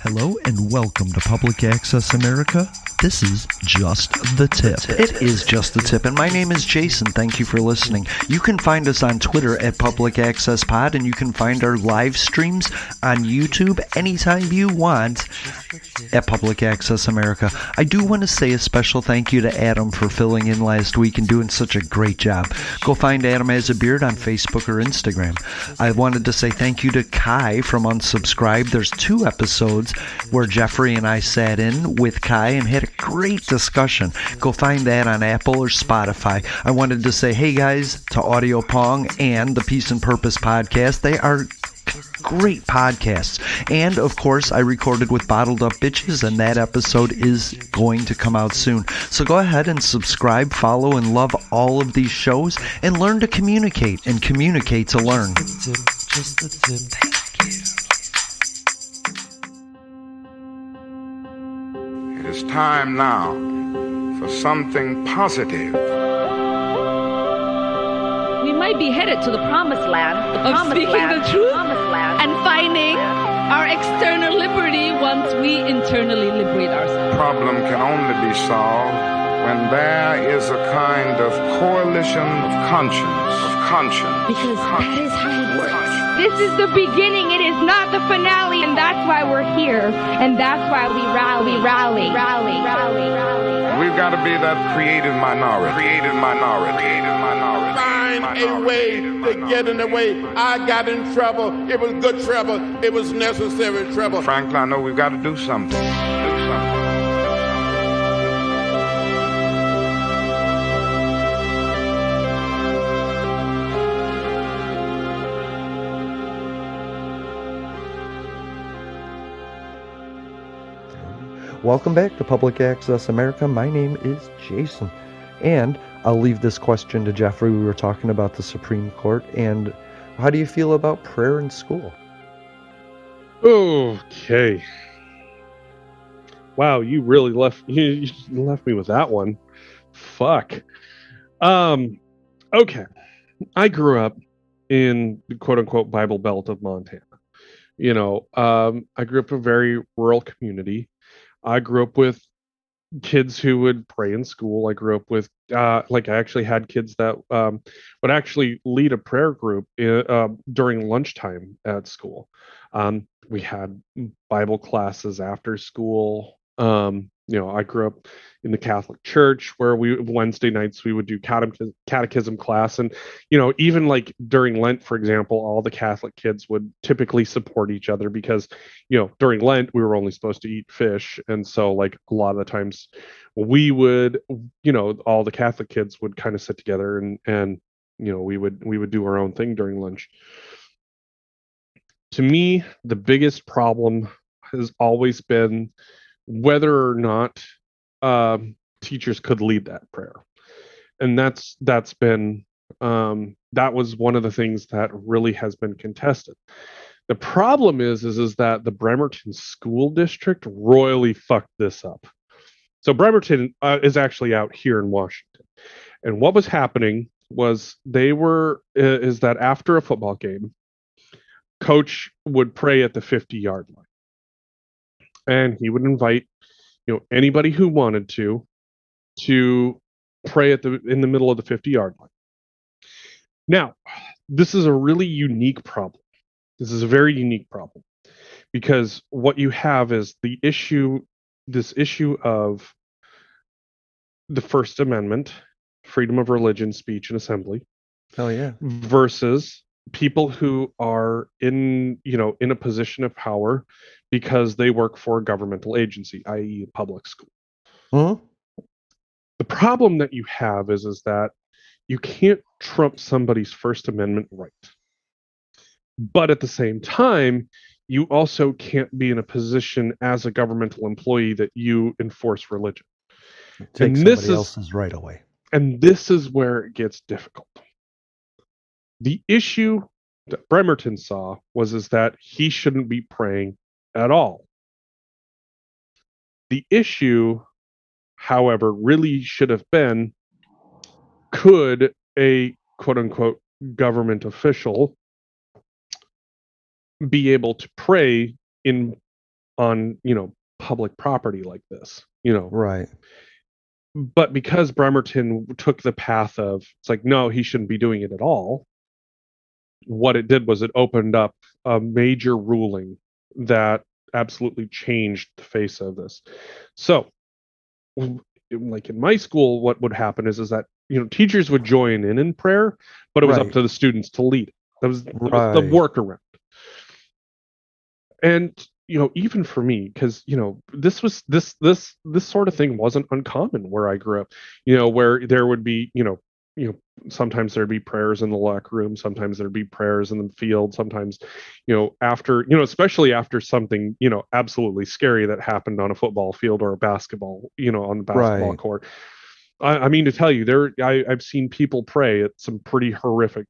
Hello and welcome to Public Access America. This is Just the Tip. It is Just the Tip, and my name is Jason. Thank you for listening. You can find us on Twitter at Public Access Pod, and you can find our live streams on YouTube anytime you want at Public Access America. I do want to say a special thank you to Adam for filling in last week and doing such a great job. Go find Adam Has a Beard on Facebook or Instagram. I wanted to say thank you to Kai from Unsubscribe. There's 2 episodes where Jeffrey and I sat in with Kai and had a great discussion. Go find that on Apple or Spotify. I wanted to say, hey guys, to Audio Pong and the Peace and Purpose podcast. They are great podcasts. And of course, I recorded with Bottled Up Bitches, and that episode is going to come out soon. So go ahead and subscribe, follow, and love all of these shows, and learn to communicate, and communicate to learn. Just the tip. Thank you. It is time now for something positive. We might be headed to the promised land, of speaking the truth and finding our external liberty once we internally liberate ourselves. Problem can only be solved when there is a kind of coalition of conscience. Because that is how it works. This is the beginning, it is not the finale, and that's why we're here, and that's why we rally. We've got to be that creative minority. Find a way to get in the way. I got in trouble. It was good trouble. It was necessary trouble. Frankly, I know we've got to do something. Welcome back to Public Access America. My name is Jason, and I'll leave this question to Jeffrey. We were talking about the Supreme Court, and how do you feel about prayer in school? Okay. Wow, you really left me with that one. Fuck. Okay. I grew up in the quote-unquote Bible Belt of Montana. I grew up in a very rural community. I grew up with kids who would pray in school. I grew up with, I actually had kids that would actually lead a prayer group during lunchtime at school. We had Bible classes after school. I grew up in the Catholic Church where Wednesday nights we would do catechism class. And, even like during Lent, for example, all the Catholic kids would typically support each other because, during Lent, we were only supposed to eat fish. And so like a lot of the times we would, all the Catholic kids would kind of sit together and we would do our own thing during lunch. To me, the biggest problem has always been whether or not teachers could lead that prayer. And that was one of the things that really has been contested. The problem is that the Bremerton School District royally fucked this up. So Bremerton is actually out here in Washington. And what was happening was is that after a football game, coach would pray at the 50-yard line. And he would invite, anybody who wanted to pray in the middle of the 50-yard line. Now, this is a really unique problem. This is a very unique problem because what you have is this issue of the First Amendment, freedom of religion, speech, and assembly. Hell yeah. Versus people who are in a position of power because they work for a governmental agency, i.e. a public school. Mm-hmm. The problem that you have is that you can't trump somebody's First Amendment right. But at the same time, you also can't be in a position as a governmental employee that you enforce religion. Take somebody else's right away. And this is where it gets difficult. The issue that Bremerton saw was that he shouldn't be praying at all. The issue, however, really should have been, could a quote-unquote government official be able to pray in on, public property like this, Right. but because Bremerton took the path of, it's like, no, he shouldn't be doing it at all. What it did was it opened up a major ruling that absolutely changed the face of this. So, like in my school, what would happen is that teachers would join in prayer, but it was up Right. to the students to lead it. That was the Right. workaround. And even for me, because this was this sort of thing wasn't uncommon where I grew up. Where there would be sometimes there'd be prayers in the locker room, sometimes there'd be prayers in the field, sometimes after especially after something absolutely scary that happened on a football field or a basketball on the basketball Right. court. I mean to tell you, I've seen people pray at some pretty horrific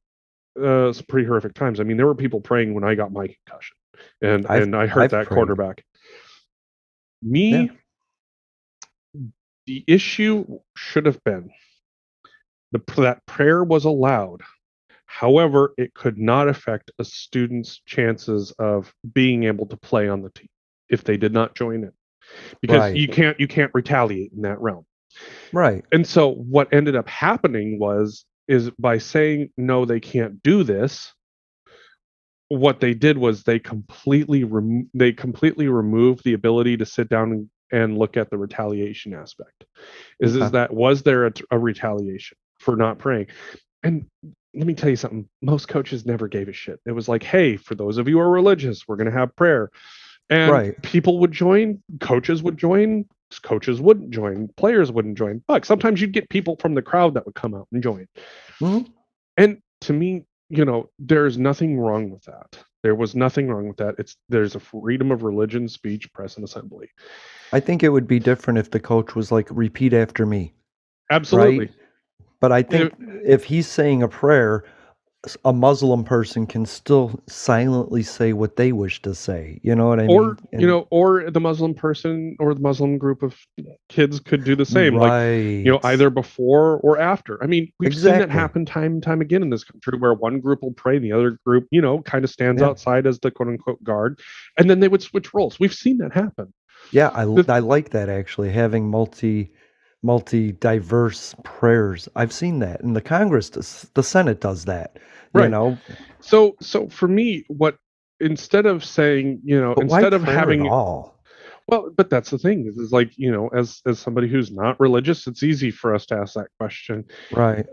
times. I mean, there were people praying when I got my concussion, and I hurt I've that prayed. quarterback. Yeah. Me, the issue should have been that prayer was allowed. However, it could not affect a student's chances of being able to play on the team if they did not join in, because Right. you can't retaliate in that realm. Right. And so what ended up happening is by saying no, they can't do this. What they did was they completely removed the ability to sit down and look at the retaliation aspect. Is Okay. that was there a retaliation for not praying? And let me tell you something. Most coaches never gave a shit. It was like, hey, for those of you who are religious, we're going to have prayer. And Right. people would join, coaches wouldn't join, players wouldn't join. But sometimes you'd get people from the crowd that would come out and join. Mhm. And to me, there's nothing wrong with that. There was nothing wrong with that. There's a freedom of religion, speech, press, and assembly. I think it would be different if the coach was like, repeat after me, right? Absolutely. But I think if he's saying a prayer, a Muslim person can still silently say what they wish to say. You know what I mean? And Or the Muslim person or the Muslim group of kids could do the same, like, right. either before or after. I mean, we've seen that Exactly. happen time and time again in this country, where one group will pray and the other group, kind of stands Yeah. outside as the quote unquote guard, and then they would switch roles. We've seen that happen. Yeah, The- I like that actually, having multi diverse prayers. I've seen that in the Congress. The Senate does that. You right. know, So for me, instead of saying, but why instead of prayer at having, all? well, but that's the thing is like, as somebody who's not religious, it's easy for us to ask that question. Right.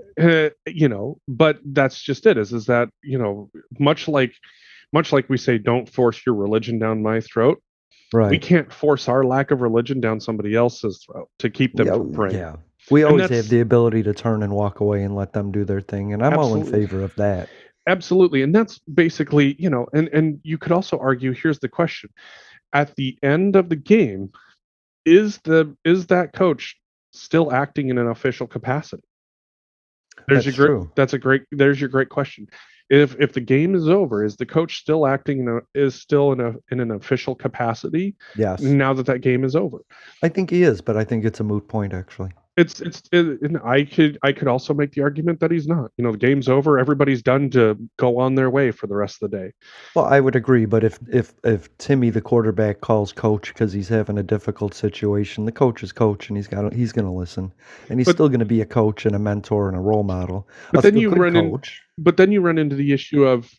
But that's just it, is that, much like we say, don't force your religion down my throat. We Right. can't force our lack of religion down somebody else's throat to keep them Yeah. from praying. Yeah. We And always have that's the ability to turn and walk away and let them do their thing, and I'm all in absolutely, favor of that. absolutely. And that's basically, and you could also argue, here's the question. At the end of the game, is that coach still acting in an official capacity? That's true. There's your great question. If the game is over, is the coach still acting in an official capacity Yes. now that game is over? I think he is, but I think it's a moot point actually. And I could also make the argument that he's not. The game's over, everybody's done to go on their way for the rest of the day. Well, I would agree, but if Timmy the quarterback calls coach because he's having a difficult situation, the coach is coach, and he's going to listen, and he's But still going to be a coach and a mentor and a role model. but A then you good run in coach. but then you run into the issue of,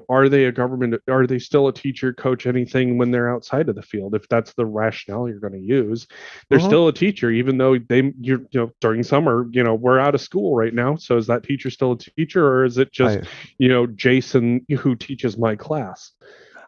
are they still a teacher, coach, anything when they're outside of the field? If that's the rationale you're going to use, they're Mhm. still a teacher, even though during summer, we're out of school right now. So is that teacher still a teacher, or is it just, Jason who teaches my class?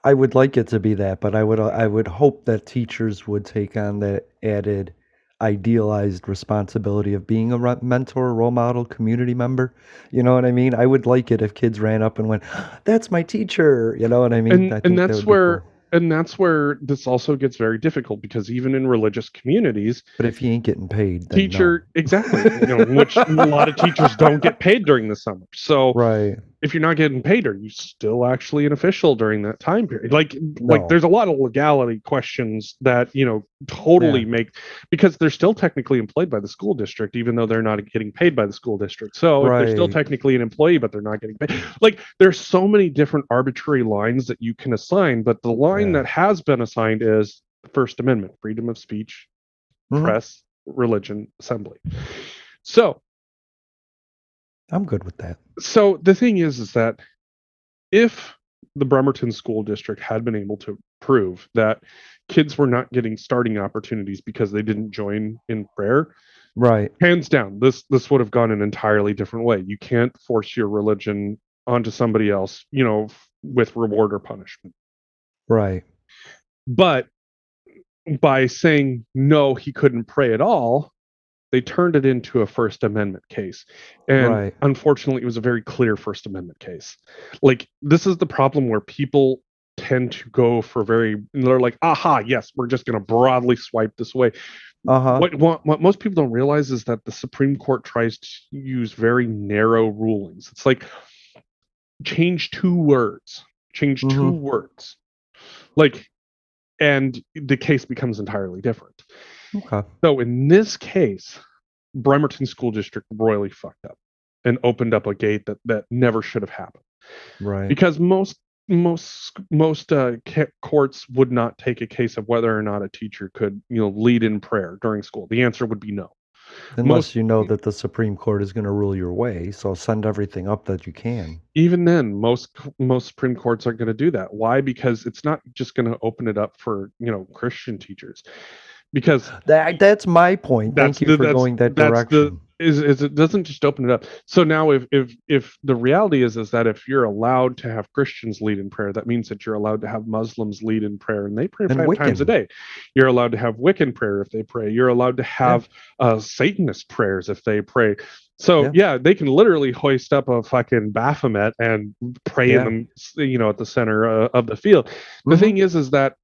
I would like it to be that, but I would hope that teachers would take on that added idealized responsibility of being a mentor, role model, community member. You know what I mean? I would like it if kids ran up and went, "That's my teacher." You know what I mean? I and think that would be cool. that's where this also gets very difficult, because even in religious communities, But if he ain't getting paid, then no. exactly, which a lot of teachers don't get paid during the summer. So Right. if you're not getting paid, are you still actually an official during that time period? Like No. there's a lot of legality questions that totally Yeah. make, because they're still technically employed by the school district, even though they're not getting paid by the school district. So if they're still Right. technically an employee but they're not getting paid, like there's so many different arbitrary lines that you can assign, but the line line that has been assigned is the First Amendment, freedom of speech, press, religion, assembly. So I'm good with that. So the thing is that if the Bremerton School District had been able to prove that kids were not getting starting opportunities because they didn't join in prayer, Right. hands down, this would have gone an entirely different way. You can't force your religion onto somebody else, with reward or punishment. Right. But by saying no, he couldn't pray at all, they turned it into a First Amendment case. And Right. unfortunately, it was a very clear First Amendment case. Like, this is the problem where people tend to go for they're like, aha, yes, we're just going to broadly swipe this way. What most people don't realize is that the Supreme Court tries to use very narrow rulings. It's like, change two words, like, and the case becomes entirely different. Okay. So in this case, Bremerton School District royally fucked up and opened up a gate that never should have happened. Right. Because most courts would not take a case of whether or not a teacher could lead in prayer during school. The answer would be no. Unless you know that the Supreme Court is going to rule your way, so send everything up that you can. Even then, most Supreme Courts aren't going to do that. Why? Because it's not just going to open it up for Christian teachers. Because that's my point. Thank you for going that direction. Is it doesn't just open it up. So now if the reality is that if you're allowed to have Christians lead in prayer, that means that you're allowed to have Muslims lead in prayer, and they pray 5 times a day. You're allowed to have Wiccan prayer if they pray. You're allowed to have Satanist prayers if they pray. So they can literally hoist up a fucking Baphomet and pray in them, at the center of the field. The thing is that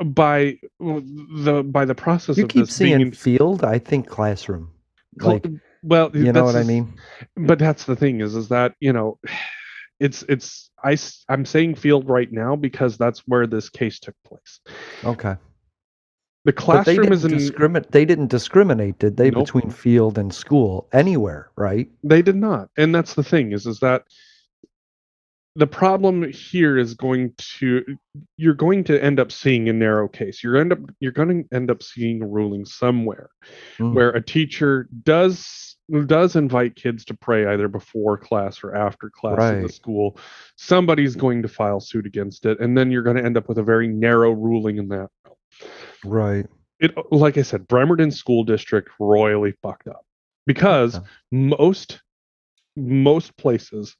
by the process you of keep this seeing being field, I think classroom. Like, well, you know what I mean? But that's the thing is that I'm saying field right now because that's where this case took place. Okay. The classroom is they didn't discriminate, did they, Nope. between field and school anywhere, right? They did not, and that's the thing is that the problem here is you're going to end up seeing a narrow case. You're going to end up seeing a ruling somewhere where a teacher does invite kids to pray either before class or after class in the school. Somebody's going to file suit against it, and then you're going to end up with a very narrow ruling in that. Right. Like I said, Bremerton School District royally fucked up because most places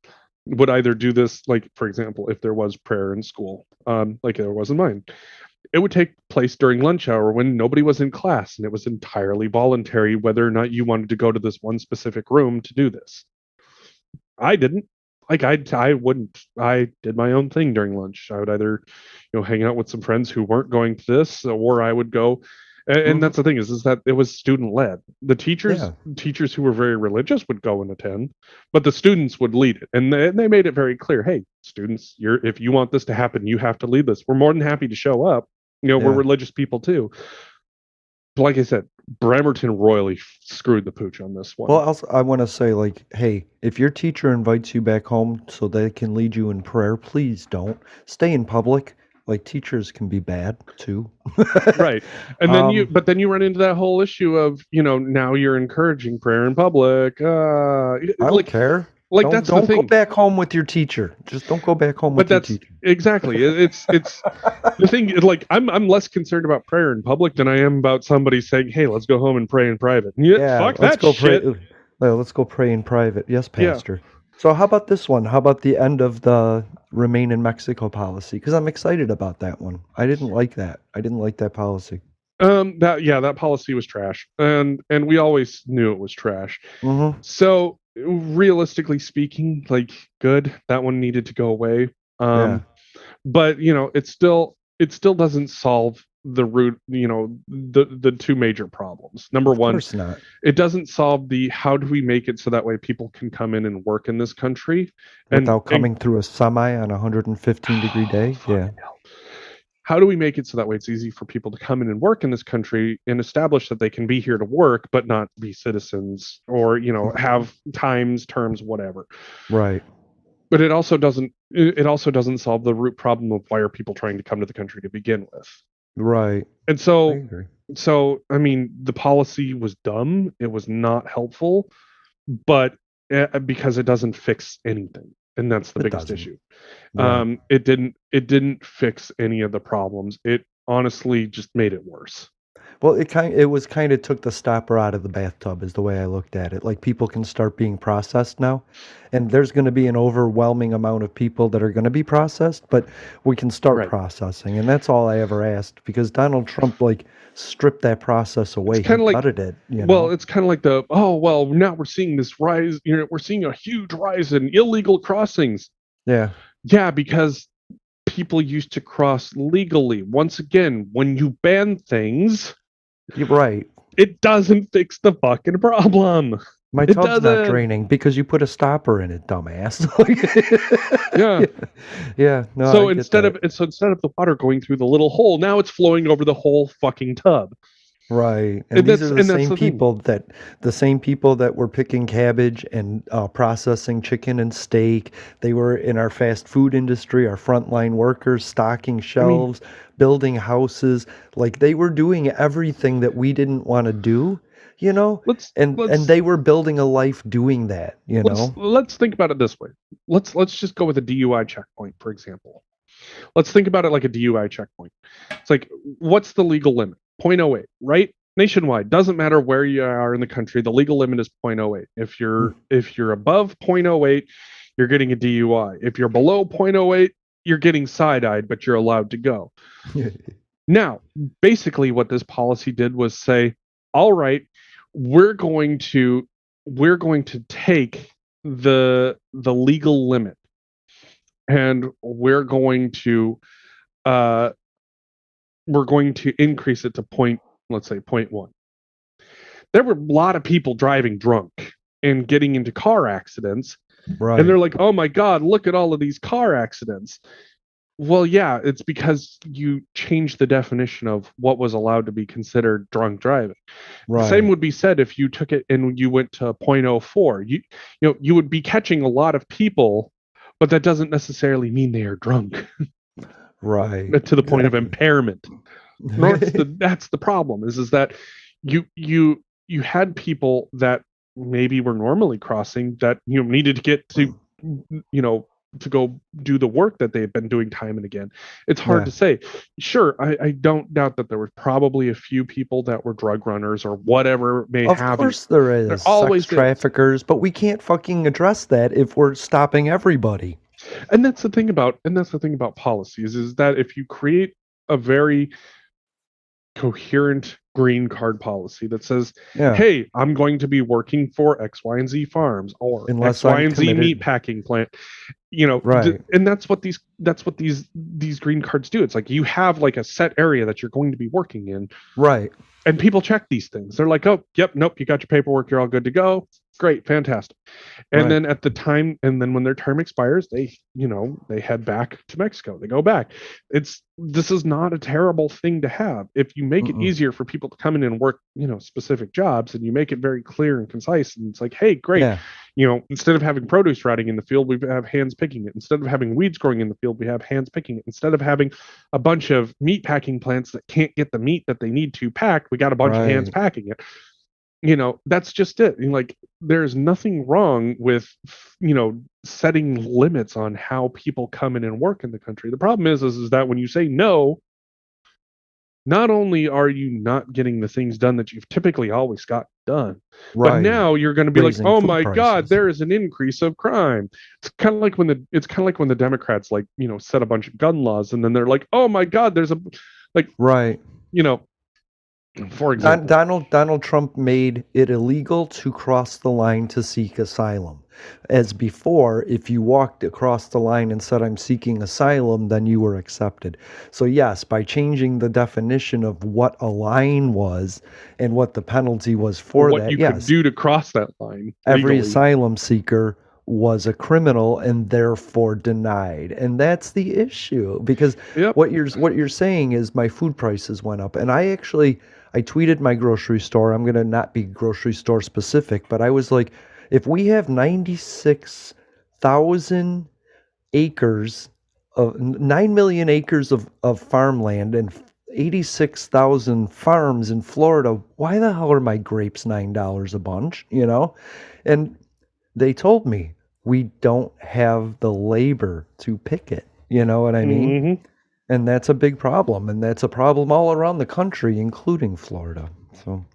would either do this, like, for example, if there was prayer in school, like there was in mine, it would take place during lunch hour when nobody was in class, and it was entirely voluntary whether or not you wanted to go to this one specific room to do this. I didn't. Like, I wouldn't. I did my own thing during lunch. I would either, hang out with some friends who weren't going to this, or I would go. And that's the thing is that it was student led. The teachers who were very religious would go and attend, but the students would lead it, and they made it very clear. Hey, students, if you want this to happen, you have to lead this. We're more than happy to show up. We're religious people too. But like I said, Bremerton royally screwed the pooch on this one. Well, I want to say, like, hey, if your teacher invites you back home so they can lead you in prayer, please don't stay in public. Like, teachers can be bad too. Right. And then you run into that whole issue of, now you're encouraging prayer in public. I don't care. Like, don't go back home with your teacher. Just don't go back home with your teacher. Exactly. It's the thing. Like, I'm less concerned about prayer in public than I am about somebody saying, "Hey, let's go home and pray in private." Fuck that shit. Let's go pray in private. Yes, Pastor. Yeah. So how about this one? How about the end of the Remain in Mexico policy? Because I'm excited about that one. I didn't like that. I didn't like that policy. That policy was trash, and we always knew it was trash. So realistically speaking, like, good, that one needed to go away. But it still doesn't solve the root, the two major problems. Number one, it doesn't solve the how do we make it so that way people can come in and work in this country without coming through a semi on a 115-degree day. Yeah. How do we make it so that way it's easy for people to come in and work in this country and establish that they can be here to work but not be citizens or have terms, whatever. Right. But it also doesn't solve the root problem of why are people trying to come to the country to begin with. Right. And I so agree. I mean, the policy was dumb. It was not helpful, but because it doesn't fix anything, and that's the It biggest doesn't. issue. Right. It didn't fix any of the problems. It honestly just made it worse. Well, it took the stopper out of the bathtub is the way I looked at it. Like people can start being processed now, and there's going to be an overwhelming amount of people that are going to be processed, but we can start Right. processing, and that's all I ever asked because Donald Trump like stripped that process It's away. He kind of like, gutted it, you well, know. it's kind of like now we're seeing this rise. We're seeing a huge rise in illegal crossings. Yeah. Yeah, because people used to cross legally. Once again, when you ban things, You're right. it doesn't fix the fucking problem. My It tub's not doesn't. draining because you put a stopper in it, dumbass. Yeah. Yeah, no, I So get that. instead of the water going through the little hole, now it's flowing over the whole fucking tub. Right. And And these that's are and that's the thing. the same people that were picking cabbage and processing chicken and steak. They were in our fast food industry, our frontline workers, stocking I mean, shelves, building houses. Like they were doing everything that we didn't want to do, you know? let's And let's they were building a life doing that, you let's know? let's think about it this way. Let's just go with a DUI checkpoint, for example. Let's think about it like a DUI checkpoint. It's like, what's the legal limit? 0.08, right? Nationwide, doesn't matter where you are in the country, the legal limit is 0.08. If you're above 0.08, you're getting a DUI. If you're below 0.08, you're getting side-eyed, but you're allowed to go. Now, basically what this policy did was say, all right, we're going to we're going to take the legal limit and uh we're going to increase it to let's say 0.1. There were a lot of people driving drunk and getting into car accidents, and Right. they're like, oh my god, look at all of these car accidents. Well, yeah, it's because you changed the definition of what was allowed to be considered drunk driving. The same Right. would be said if you took it and you went to 0.04. You would be catching a lot of people, but that doesn't necessarily mean they are drunk Right. to the point of Exactly. impairment. No, that's the problem is that you had people that maybe were normally crossing that needed to get to you know to go do the work that they've been doing time and again. It's hard Yeah. to say. Sure, I don't doubt that there was probably a few people that were drug runners or whatever may Of have you. course there There is sex always is. traffickers, but we can't fucking address that if we're stopping everybody. And that's the thing about policies is that if you create a very coherent green card policy that says, Yeah. hey, I'm going to be working for X, Y, and Z farms or Unless X, Y, I'm and Z meat committed. packing plant, Right. and that's what these green cards do. It's like you have like a set area that you're going to be working in, Right. and people check these things. They're like, oh, yep, nope, you got your paperwork, you're all good to go. Great, fantastic. And Right. then when their term expires, they head back to Mexico. They go back. This is not a terrible thing to have. If you make it Mm-mm. easier for people to come in and work, specific jobs, and you make it very clear and concise, and it's like, hey, great. Yeah. Instead of having produce rotting in the field, we have hands picking it. Instead of having weeds growing in the field, we have hands picking it. Instead of having a bunch of meat packing plants that can't get the meat that they need to packed, we got a bunch of hands Right. packing it. That's just it. Like, there's nothing wrong with setting limits on how people come in and work in the country. The problem is that when you say no, not only are you not getting the things done that you've typically always got done, but Right. now you're going to be like, Raising oh food my god, prices. there is an increase of crime. It's kind of like when the Democrats set a bunch of gun laws, and then they're like, oh my god, there's Right. you know for example. Donald Trump made it illegal to cross the line to seek asylum. As before, if you walked across the line and said, I'm seeking asylum, then you were accepted. So, yes, by changing the definition of what a line was and what the penalty was for What that, you could yes, do to cross that line every legally. asylum seeker was a criminal and therefore denied. And that's the issue because Yep. what you're saying is my food prices went up. And I tweeted my grocery store. I'm going to not be grocery store specific, but I was like, if we have 96,000 acres of 9 million acres of farmland and 86,000 farms in Florida. Why the hell are my grapes $9 a bunch? And they told me we don't have the labor to pick it. You know what I mean? Mm-hmm. And that's a big problem, and that's a problem all around the country, including Florida. So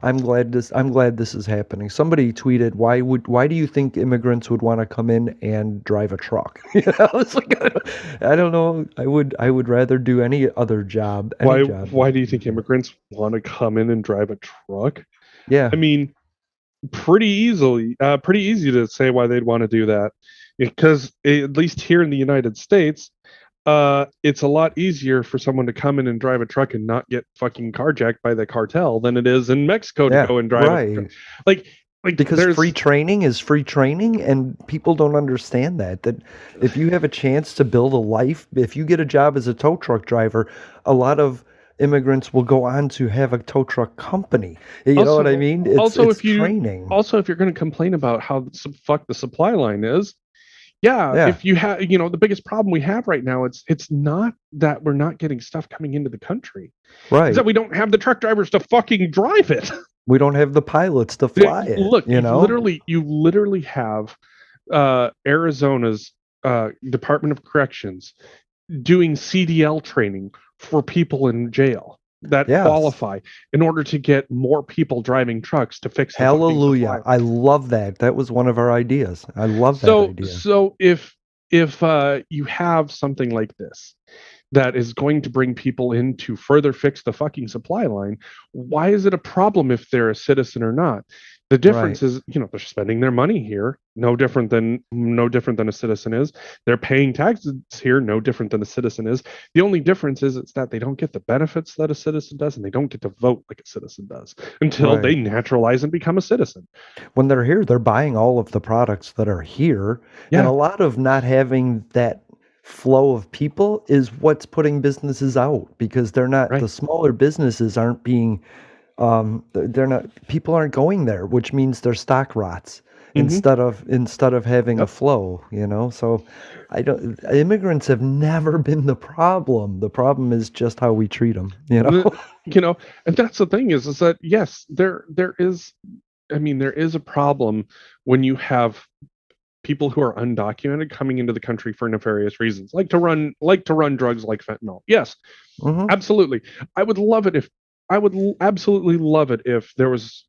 I'm glad this is happening. Somebody tweeted, why do you think immigrants would want to come in and drive a truck? It's like, I don't know. I would rather do any other job. Why do you think immigrants want to come in and drive a truck? Yeah. I mean, pretty easy to say why they'd want to do that, because at least here in the United States, it's a lot easier for someone to come in and drive a truck and not get fucking carjacked by the cartel than it is in Mexico to go and drive a truck. Like because free training is free training, and people don't understand that if you have a chance to build a life, if you get a job as a tow truck driver, a lot of immigrants will go on to have a tow truck company. You know what I mean? It's training. Also, if you're going to complain about how fuck the supply line is, if you have, the biggest problem we have right now, it's not that we're not getting stuff coming into the country. Right. It's that we don't have the truck drivers to fucking drive it. We don't have the pilots to fly it. Look, you literally have Arizona's Department of Corrections doing CDL training for people in jail that qualify in order to get more people driving trucks to fix the Hallelujah. I love that. That was one of our ideas. I love that idea. So if you have something like this that is going to bring people in to further fix the fucking supply line, why is it a problem if they're a citizen or not? The difference is, they're spending their money here, no different than a citizen is. They're paying taxes here, no different than a citizen is. The only difference is it's that they don't get the benefits that a citizen does, and they don't get to vote like a citizen does until they naturalize and become a citizen. When they're here, they're buying all of the products that are here, and a lot of not having that flow of people is what's putting businesses out, because they're not the smaller businesses aren't being people aren't going there, which means their stock rots instead of having a flow, so immigrants have never been the problem. The problem is just how we treat them, and that's the thing is that yes, there is a problem when you have people who are undocumented coming into the country for nefarious reasons, like to run drugs like fentanyl. Yes, absolutely. I would absolutely love it if there was,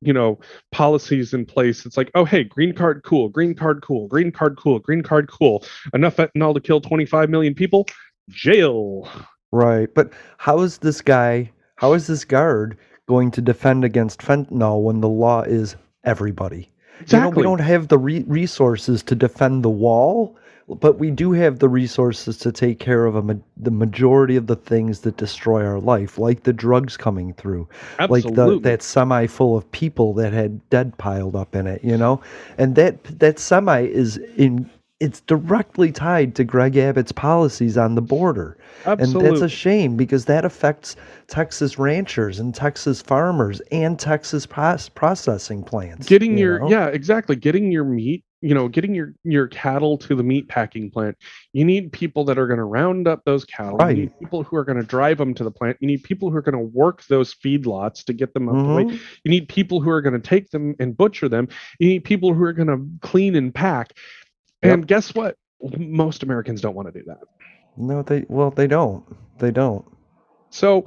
policies in place. It's like, oh, hey, green card, cool, green card, cool, green card, cool, green card, cool. Enough fentanyl to kill 25 million people, jail. Right. But how is this guard going to defend against fentanyl when the law is everybody? Exactly. We don't have the resources to defend the wall, but we do have the resources to take care of the majority of the things that destroy our life, like the drugs coming through, Absolutely. like that semi full of people that had dead piled up in it, and that semi it's directly tied to Greg Abbott's policies on the border. Absolutely. And that's a shame, because that affects Texas ranchers and Texas farmers and Texas processing plants. Getting your meat, getting your cattle to the meat packing plant. You need people that are going to round up those cattle. Right. You need people who are going to drive them to the plant. You need people who are going to work those feedlots to get them up the way. You need people who are going to take them and butcher them. You need people who are going to clean and pack. And guess what? Most Americans don't want to do that. No, they don't. They don't. So,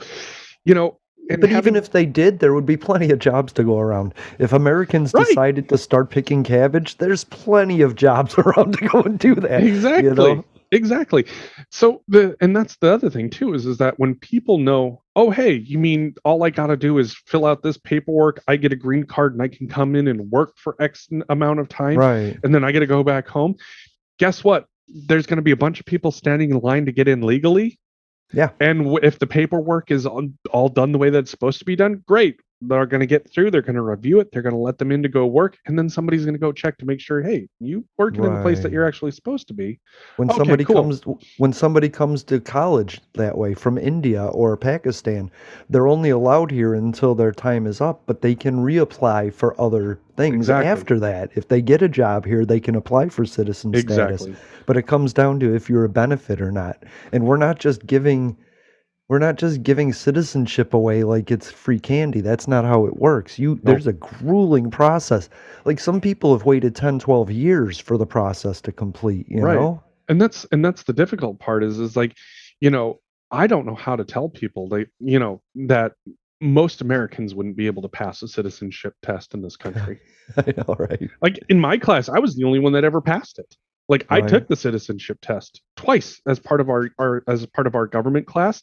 but even if they did, there would be plenty of jobs to go around. If Americans decided to start picking cabbage, there's plenty of jobs around to go and do that. Exactly. Exactly. So that's the other thing too, is that when people know, oh, hey, you mean all I got to do is fill out this paperwork, I get a green card and I can come in and work for X amount of time. Right. And then I get to go back home. Guess what? There's going to be a bunch of people standing in line to get in legally. Yeah. And if the paperwork is all done the way that's supposed to be done, great. they're going to get through. They're going to review it. They're going to let them in to go work, and then somebody's going to go check to make sure, hey, you working in the place that Right. you're actually supposed to be. When Okay, somebody cool. comes to college that way from India or Pakistan, they're only allowed here until their time is up, but they can reapply for other things Exactly. after that. If they get a job here, they can apply for citizen status. Exactly. But it comes down to if you're a benefit or not. And we're not just giving citizenship away like it's free candy. That's not how it works. Nope. There's a grueling process. Like some people have waited 10, 12 years for the process to complete, you Right. know? And that's the difficult part is like, you know, I don't know how to tell people that most Americans wouldn't be able to pass a citizenship test in this country. I know, right? Like in my class, I was the only one that ever passed it. Like I Right. took the citizenship test twice as part of our government class.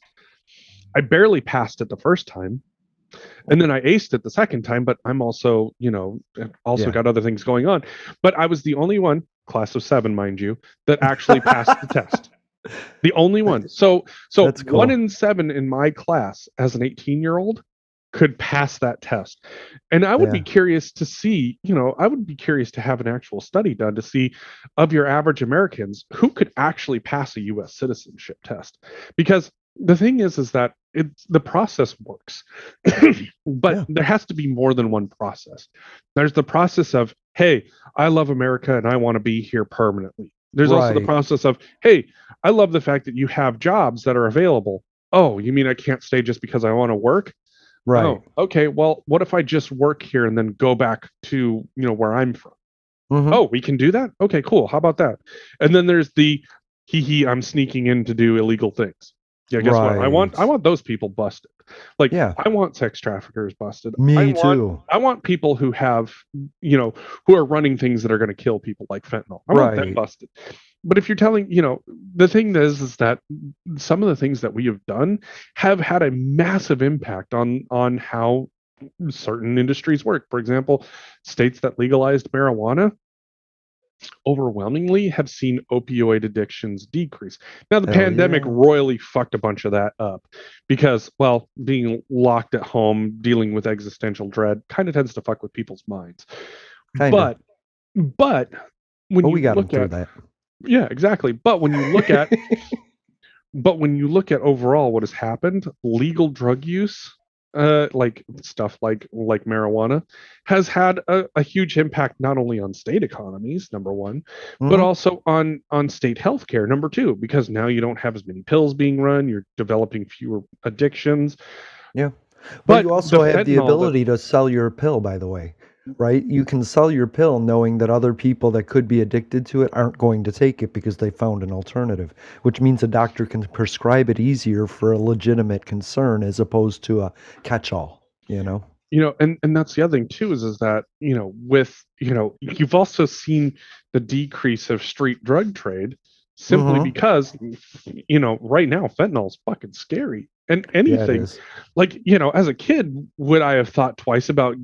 I barely passed it the first time, and then I aced it the second time. But I'm also, Yeah. got other things going on. But I was the only one, class of 7, mind you, that actually passed the test. The only one. So That's cool. 1 in 7 in my class as an 18-year-old could pass that test. And I would be Yeah. curious to see, I would be curious to have an actual study done to see of your average Americans who could actually pass a US citizenship test. Because the thing is that the process works. But Yeah. there has to be more than one process. There's the process of, hey, I love America and I want to be here permanently. There's also the Right. process of, hey, I love the fact that you have jobs that are available. Oh, you mean I can't stay just because I want to work? Right. Oh, okay. Well, what if I just work here and then go back to, where I'm from? Mhm. Oh, we can do that? Okay, cool. How about that? And then there's the I'm sneaking in to do illegal things. Yeah, guess what? I want Right. those people busted. Like Yeah. I want sex traffickers busted. Me too. I want people who have, who are running things that are going to kill people like fentanyl. I want them Right. busted. But if you're telling, the thing is that some of the things that we have done have had a massive impact on how certain industries work. For example, states that legalized marijuana overwhelmingly have seen opioid addictions decrease. Now, the Hell pandemic yeah. royally fucked a bunch of that up because, well, being locked at home, dealing with existential dread kind of tends to fuck with people's minds. Kinda. But when But you we got them look through at, that. yeah, exactly. But when you look at overall what has happened, legal drug use, like stuff like marijuana, has had a huge impact not only on state economies, number one, but Mhm. also on state healthcare, number two, because now you don't have as many pills being run, you're developing fewer addictions. Yeah. But But you the also have the fentanyl that ability to sell your pill, by the way, right? You can sell your pill knowing that other people that could be addicted to it aren't going to take it because they found an alternative, which means a doctor can prescribe it easier for a legitimate concern as opposed to a catch-all, you know? and that's the other thing too is that with you've also seen the decrease of street drug trade simply Mhm. because right now fentanyl is fucking scary, and Yeah, it anything is. like as a kid would I have thought twice about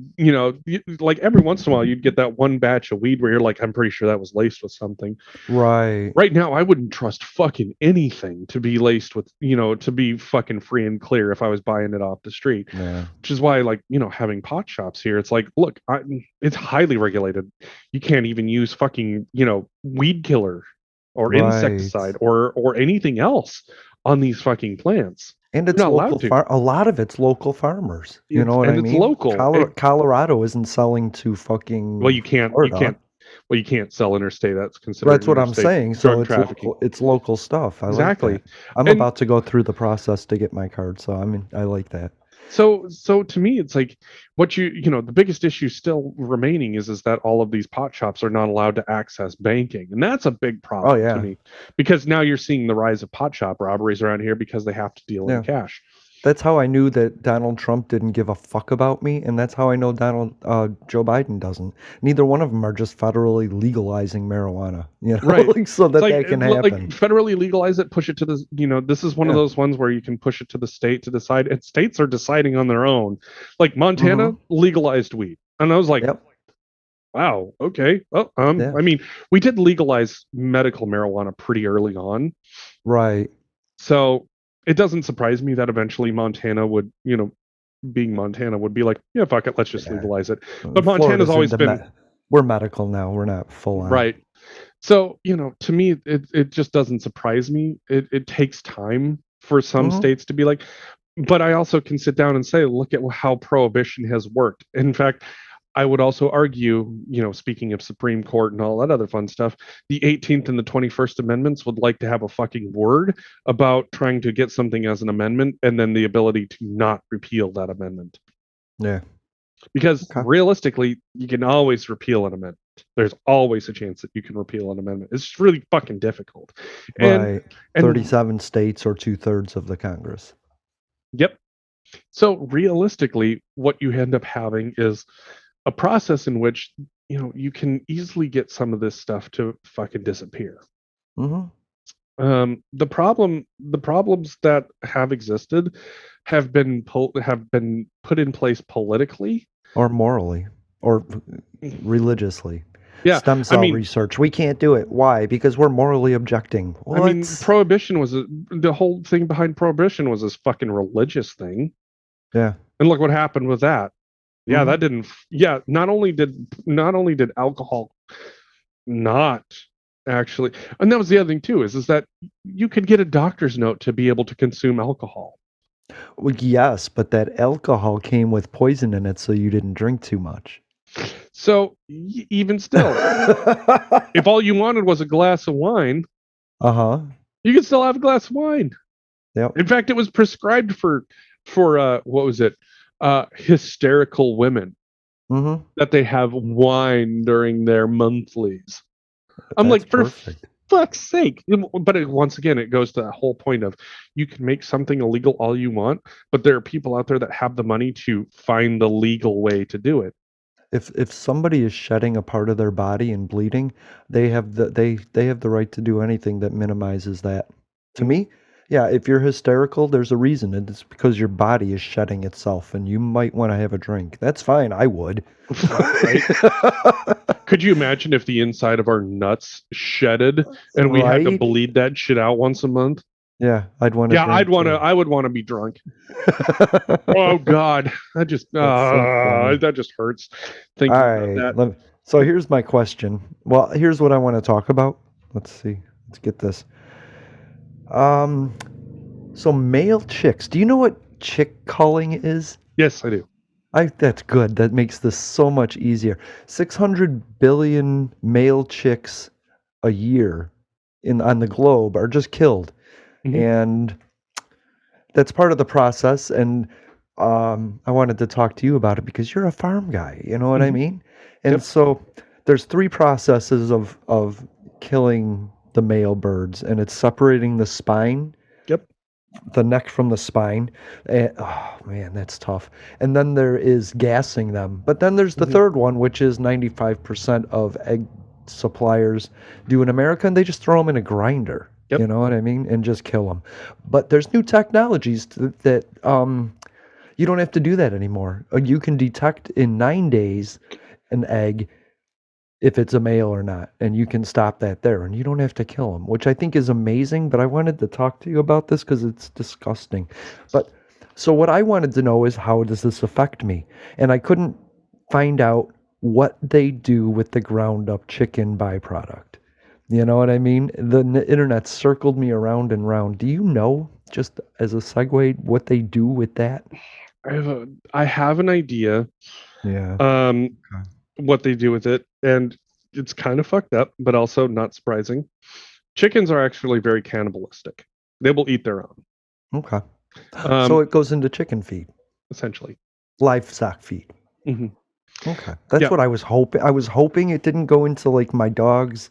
like every once in a while you'd get that one batch of weed where you're like, I'm pretty sure that was laced with something. Right. Right now I wouldn't trust fucking anything to be laced with, to be fucking free and clear if I was buying it off the street. Yeah. Which is why, like, having pot shops here, it's like, look, it's highly regulated. You can't even use fucking, weed killer or Right. insecticide or anything else on these fucking plants. And You're it's not allowed to. a lot of it's local farmers. You know what I It's mean? local. Colorado isn't selling to Well, fucking you Florida. can't well, you can't sell interstate. That's considered That's what I'm interstate saying. So drug it's trafficking. local stuff. I like that. Exactly. I'm And about to go through the process to get my card, so I like that. so to me, it's like what the biggest issue still remaining is that all of these pot shops are not allowed to access banking, and that's a big Oh problem to yeah. me because now you're seeing the rise of pot shop robberies around here because they have to deal in Yeah. cash. That's how I knew that Donald Trump didn't give a fuck about me, and that's how I know Joe Biden doesn't. Neither one of them are just federally legalizing marijuana, Right. like so It's that like that can like happen. federally legalize it, push it to the this is one of Yeah. those ones where you can push it to the state to decide, and states are deciding on their own. Like Montana Mm-hmm. legalized weed, and I was like, Yep. wow, okay. Well, Yeah. I mean, we did legalize medical marijuana pretty early on. Right. So it doesn't surprise me that eventually Montana would, being Montana, would be like, yeah, fuck it, let's just legalize it. But Florida's Montana's always into been we're medical now. We're not full on. right. So, to me, it just doesn't surprise me. It takes time for some states to be like, but I also can sit down and say, look at how prohibition has worked. In fact, I would also argue, speaking of Supreme Court and all that other fun stuff, the 18th and the 21st Amendments would like to have a fucking word about trying to get something as an amendment and then the ability to not repeal that amendment. Yeah. Because realistically, you can always repeal an amendment. There's always a chance that you can repeal an amendment. It's really fucking difficult. Right. 37 states or 2/3 of the Congress. Yep. So realistically, what you end up having is a process in which, you can easily get some of this stuff to fucking disappear. The problems that have existed have been put in place politically or morally or religiously. Yeah, Stem cell research. We can't do it. Why? Because we're morally objecting. What? I mean, Prohibition was the whole thing behind Prohibition was this fucking religious thing. Yeah. And look what happened with that. Yeah, that didn't. Yeah, not only did alcohol not actually, and that was the other thing too, is that you could get a doctor's note to be able to consume alcohol. Well, yes, but that alcohol came with poison in it, so you didn't drink too much. So even still, if all you wanted was a glass of wine, you could still have a glass of wine. Yep. In fact, it was prescribed for what was it? Hysterical women that they have wine during their monthlies. I'm like, for fuck's sake. But once again, it goes to that whole point of you can make something illegal all you want, but there are people out there that have the money to find the legal way to do it. If somebody is shedding a part of their body and bleeding, they have the right to do anything that minimizes that. To me, yeah, if you're hysterical, there's a reason. It's because your body is shedding itself and you might want to have a drink. That's fine. I would. Right? Could you imagine if the inside of our nuts shedded and we had to bleed that shit out once a month? Yeah, I'd want to. Yeah, I would want to be drunk. Oh God, that just that just hurts. Thinking about that. So here's my question. Well, here's what I want to talk about. Let's see. Let's get this. So male chicks. Do you know what chick culling is? Yes, I do. That's good. That makes this so much easier. 600 billion male chicks a year on the globe are just killed. And that's part of the process. And I wanted to talk to you about it because you're a farm guy. You know what I mean? And so there's 3 processes of killing the male birds, and it's separating the spine, the neck from the spine. Oh man, that's tough. And then there is gassing them. But then there's the third one, which is 95% of egg suppliers do in America, and they just throw them in a grinder. You know what I mean? And just kill them. But there's new technologies that you don't have to do that anymore. You can detect in 9 days an egg if it's a male or not, and you can stop that there, and you don't have to kill them, which I think is amazing. But I wanted to talk to you about this because it's disgusting. But so what I wanted to know is, how does this affect me? And I couldn't find out what they do with the ground up chicken byproduct. You know what I mean? The internet circled me around and round. Do you know, just as a segue, what they do with that? I have an idea. Yeah. What they do with it, and it's kind of fucked up, but also not surprising. Chickens are actually very cannibalistic. They will eat their own. Okay. So it goes into chicken feed, essentially. Livestock feed. Okay. That's what I was hoping. I was hoping it didn't go into like my dog's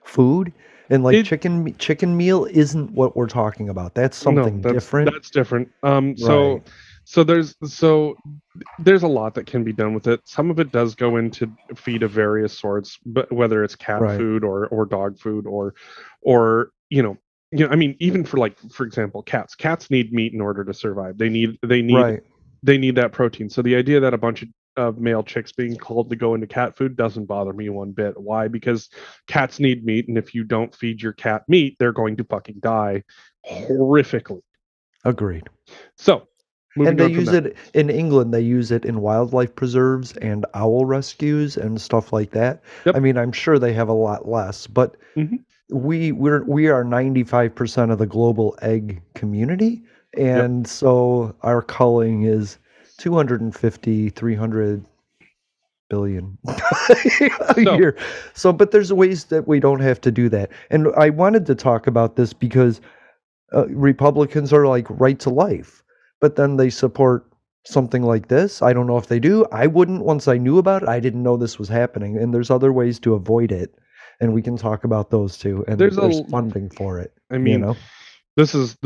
food, and like chicken meal isn't what we're talking about. That's something different. That's different. So there's a lot that can be done with it. Some of it does go into feed of various sorts, but whether it's cat food or dog food or I mean, even for example, cats need meat in order to survive. They need that protein. So the idea that a bunch of male chicks being called to go into cat food doesn't bother me one bit. Why? Because cats need meat, and if you don't feed your cat meat, they're going to fucking die horrifically. Agreed. So moving And they on from use that. it in England. They use it in wildlife preserves and owl rescues and stuff like that. I Yep. mean, I'm sure they have a lot less, but Hmm. we are 95% of the global egg community, Yep. and so our culling is 250, 300 billion a So year. So, but there's ways that we don't have to do that. And I wanted to talk about this because Republicans are like right to life, but then they support something like this. I don't know if they do. I wouldn't once I knew about it. I didn't know this was happening, and there's other ways to avoid it, and we can talk about those too. And there's there's a, funding for it, I you mean, know. this is.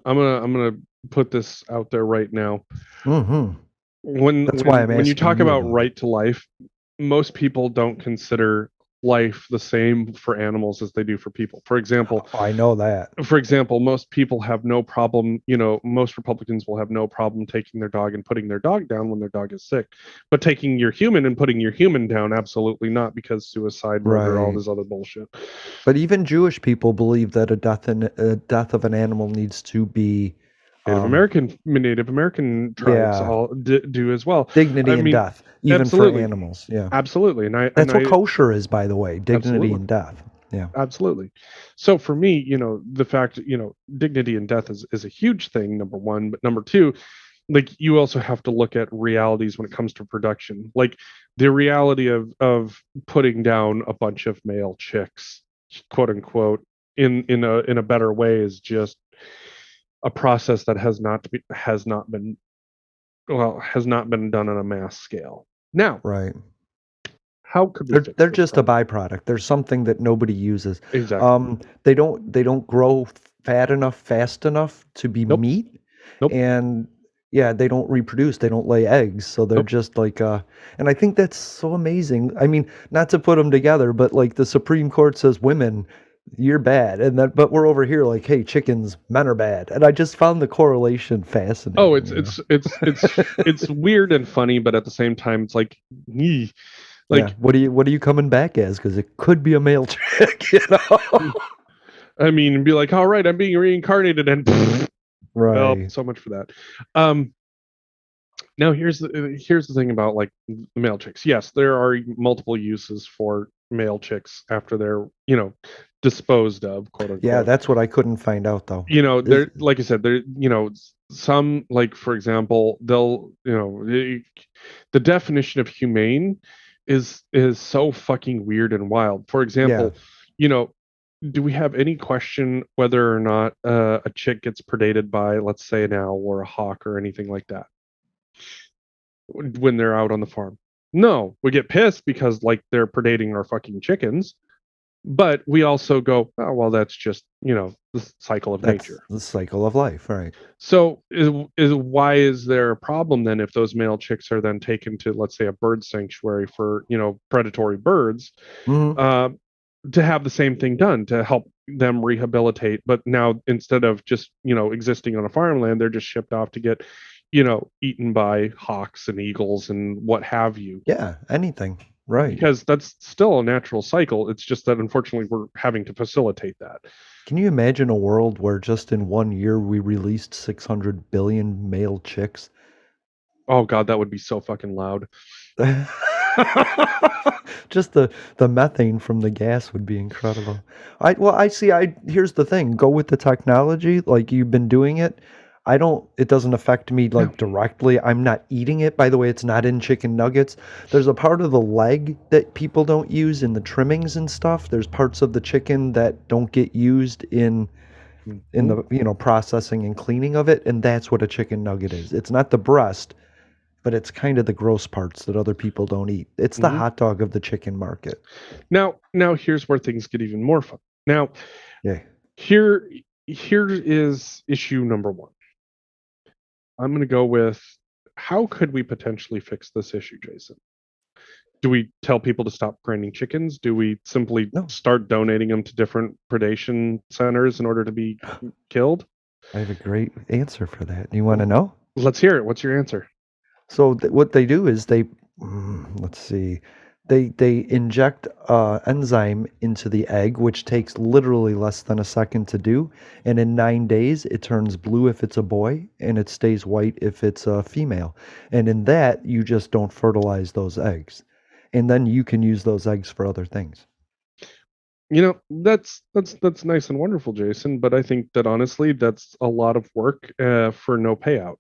I'm gonna put this out there right now. Hmm. When That's why when I'm when you asking talk you about about it. right to life, most people don't consider life the same for animals as they do for people. I know that. For example, most people have no problem, most Republicans will have no problem taking their dog and putting their dog down when their dog is sick. But taking your human and putting your human down, absolutely not, because suicide, murder, all Right. this other bullshit. But even Jewish people believe that a death of an animal needs to be, um, Native American tribes yeah, all do as well. dignity I and mean, death, even for absolutely, animals. Yeah. absolutely, and I and That's what I kosher is, by the way, dignity absolutely. and death. Yeah. Absolutely. So for me, the fact, dignity and death is a huge thing, number one. But number two, like you also have to look at realities when it comes to production. Like the reality of putting down a bunch of male chicks, quote unquote, in a better way is just a process that has not been done on a mass scale. Now, Right. how could we fix They're this just a problem? byproduct. They're something that nobody uses. Exactly. They don't grow fat enough fast enough to be Nope. meat, Nope. and yeah, they don't reproduce. They don't lay eggs, so they're Nope. just like and I think that's so amazing. I mean, not to put them together, but like the Supreme Court says women, you're bad, and that but we're over here like, hey, chickens, men are bad. And I just found the correlation Oh, fascinating, it's you know. it's it's it's it's weird and funny, but at the same time, it's like, "Yee." Yeah, Like, what are you coming back as? Because it could be a male chick, you know. I mean, be like, all right, I'm being reincarnated, and well, Right. so much for that. Um, Now here's the thing about like the male chicks. Yes, there are multiple uses for male chicks after they're disposed of, quote Yeah, unquote. that's what I couldn't find out though. Is They're like I said, they're some, like for example, they'll the definition of humane is so fucking weird and wild. For yeah, example, you know, do we have any question whether or not a chick gets predated by, let's say, an owl or a hawk or anything like that when they're out on the farm? No, we get pissed because like they're predating our fucking chickens, but we also go, oh well, that's just the cycle of that's nature. the cycle of life, right? So why is there a problem then if those male chicks are then taken to, let's say, a bird sanctuary for predatory birds, Hmm. uh, to have the same thing done to help them rehabilitate? But now instead of just existing on a farmland, they're just shipped off to get eaten by hawks and eagles and what have you, Yeah, anything, right? because that's still a natural cycle. It's just that unfortunately we're having to facilitate that. Can you imagine a world where just in 1 year we released 600 billion male chicks? Oh god, that would be so fucking loud. Just the methane from the gas would be incredible. I see. I Here's the thing: go with the technology, like you've been doing it. I don't. It doesn't affect me Yeah. like directly. I'm not eating it. By the way, it's not in chicken nuggets. There's a part of the leg that people don't use in the trimmings and stuff. There's parts of the chicken that don't get used in Mhm. the processing and cleaning of it, and that's what a chicken nugget is. It's not the breast, but it's kind of the gross parts that other people don't eat. It's the Mhm. hot dog of the chicken market. Now here's where things get even more fun. Now, Yeah. here here is issue number one. I'm going to go with, how could we potentially fix this issue, Jason? Do we tell people to stop grinding chickens? Do we simply No, start donating them to different predation centers in order to be killed? I have a great answer for that. You want to Well, know? let's hear it. What's your answer? So what they do is let's see, They inject enzyme into the egg, which takes literally less than a second to do, and in 9 days it turns blue if it's a boy, and it stays white if it's a female. And in that, you just don't fertilize those eggs, and then you can use those eggs for other things. That's nice and wonderful, Jason. But I think that honestly, that's a lot of work for no payout.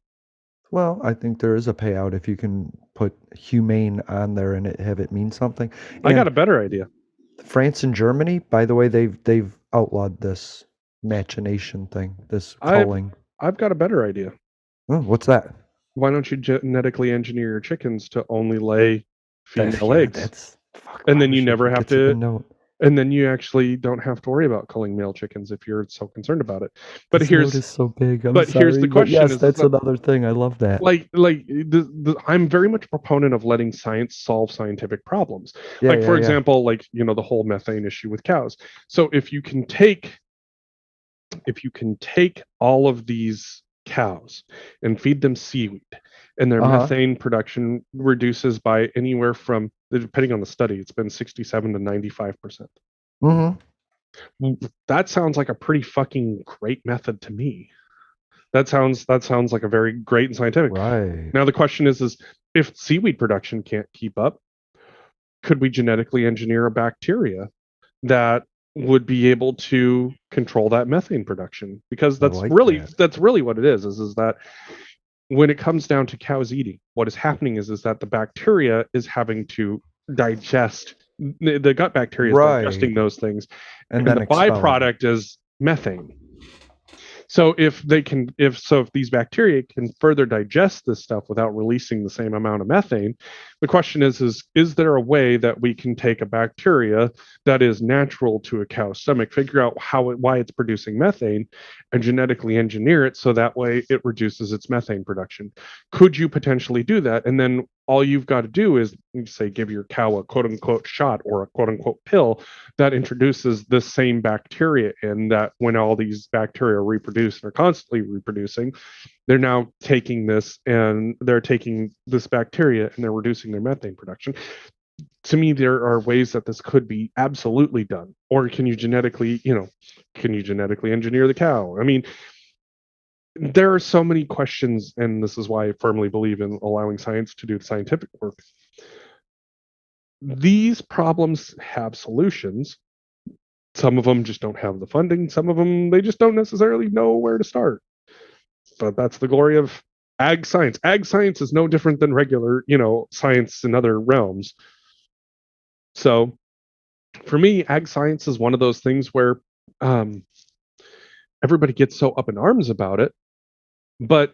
Well, I think there is a payout if you can put humane on there and have it mean something. I got And a better idea. France and Germany, by the way, they've outlawed this machination thing, this I've culling. I've got a better idea. Oh, what's that? Why don't you genetically engineer your chickens to only lay female eggs? That's fuck. And I then you wish never could have get to the to, note. and then you actually don't have to worry about culling male chickens if you're so concerned about it. But This here's note is so big. I'm but here's sorry, the but question yes, is that's that, another thing. I love that. I'm very much a proponent of letting science solve scientific problems. Yeah, Like, for yeah, yeah. example, the whole methane issue with cows. So if you can take all of these cows and feed them seaweed, and their Uh-huh. methane production reduces by anywhere from, depending on the study, it's been 67 to 95%. Mm-hmm. That sounds like a pretty fucking great method to me. That sounds like a very great and scientific. Right. Now the question is if seaweed production can't keep up, could we genetically engineer a bacteria that would be able to control that methane production? Because I that's like really that. what it is that when it comes down to cows eating, what is happening is that the bacteria is having to digest, the gut bacteria is Right. digesting those things, And and then the expel 'em. byproduct is methane. So if these bacteria can further digest this stuff without releasing the same amount of methane, the question is there a way that we can take a bacteria that is natural to a cow's stomach, figure out why it's producing methane, and genetically engineer it so that way it reduces its methane production? Could you potentially do that? And then all you've got to do is, say, give your cow a quote unquote shot or a quote unquote pill that introduces the same bacteria in that. When all these bacteria reproduce and are constantly reproducing, they're now taking this bacteria and they're reducing their methane production. To me, there are ways that this could be absolutely done. Or can you genetically engineer the cow? I mean, there are so many questions, and this is why I firmly believe in allowing science to do the scientific work. These problems have solutions. Some of them just don't have the funding. Some of them, they just don't necessarily know where to start. But that's the glory of ag science. Ag science is no different than regular, science in other realms. So for me, ag science is one of those things where everybody gets so up in arms about it. But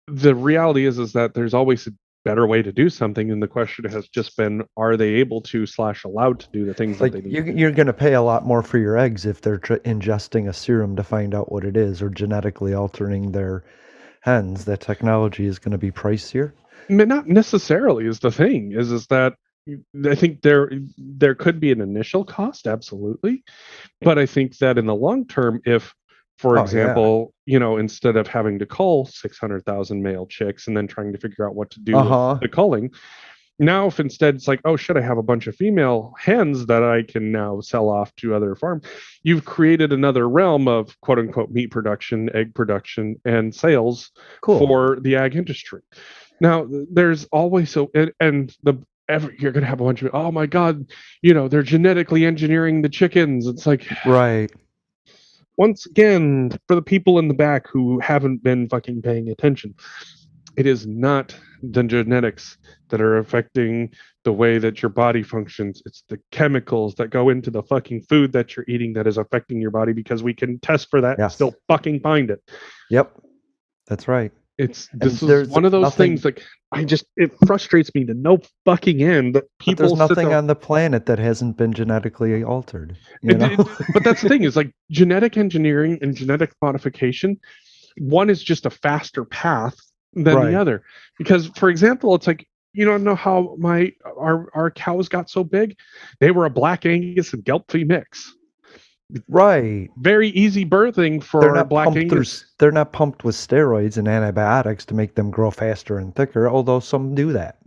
the reality is that there's always a better way to do something, and the question has just been, are they able to / allowed to do the things Like that they need? you're going to pay a lot more for your eggs if they're ingesting a serum to find out what it is, or genetically altering their hens. That technology is going to be pricier. I mean, not necessarily is the thing. Is that I think there could be an initial cost, absolutely, but I think that in the long term, if, for example, instead of having to cull 600,000 male chicks and then trying to figure out what to do with the culling, now if instead it's like, oh shit, I have a bunch of female hens that I can now sell off to other farms, you've created another realm of quote unquote meat production, egg production, and sales for the ag industry. Now there's always you're going to have a bunch of, oh my god, they're genetically engineering the chickens. It's like, right. Once again, for the people in the back who haven't been fucking paying attention, it is not the genetics that are affecting the way that your body functions. It's the chemicals that go into the fucking food that you're eating that is affecting your body, because we can test for that and still fucking find it. Yep. That's right. This is one of those things, like, it frustrates me to no fucking end that people. But there's nothing on the planet that hasn't been genetically altered. But that's the thing, is like genetic engineering and genetic modification. One is just a faster path than the other, because, for example, it's like, you don't know how our cows got so big. They were a Black Angus and Gelbvieh mix. Right. Very easy birthing for Black Angus. They're not pumped with steroids and antibiotics to make them grow faster and thicker, although some do that.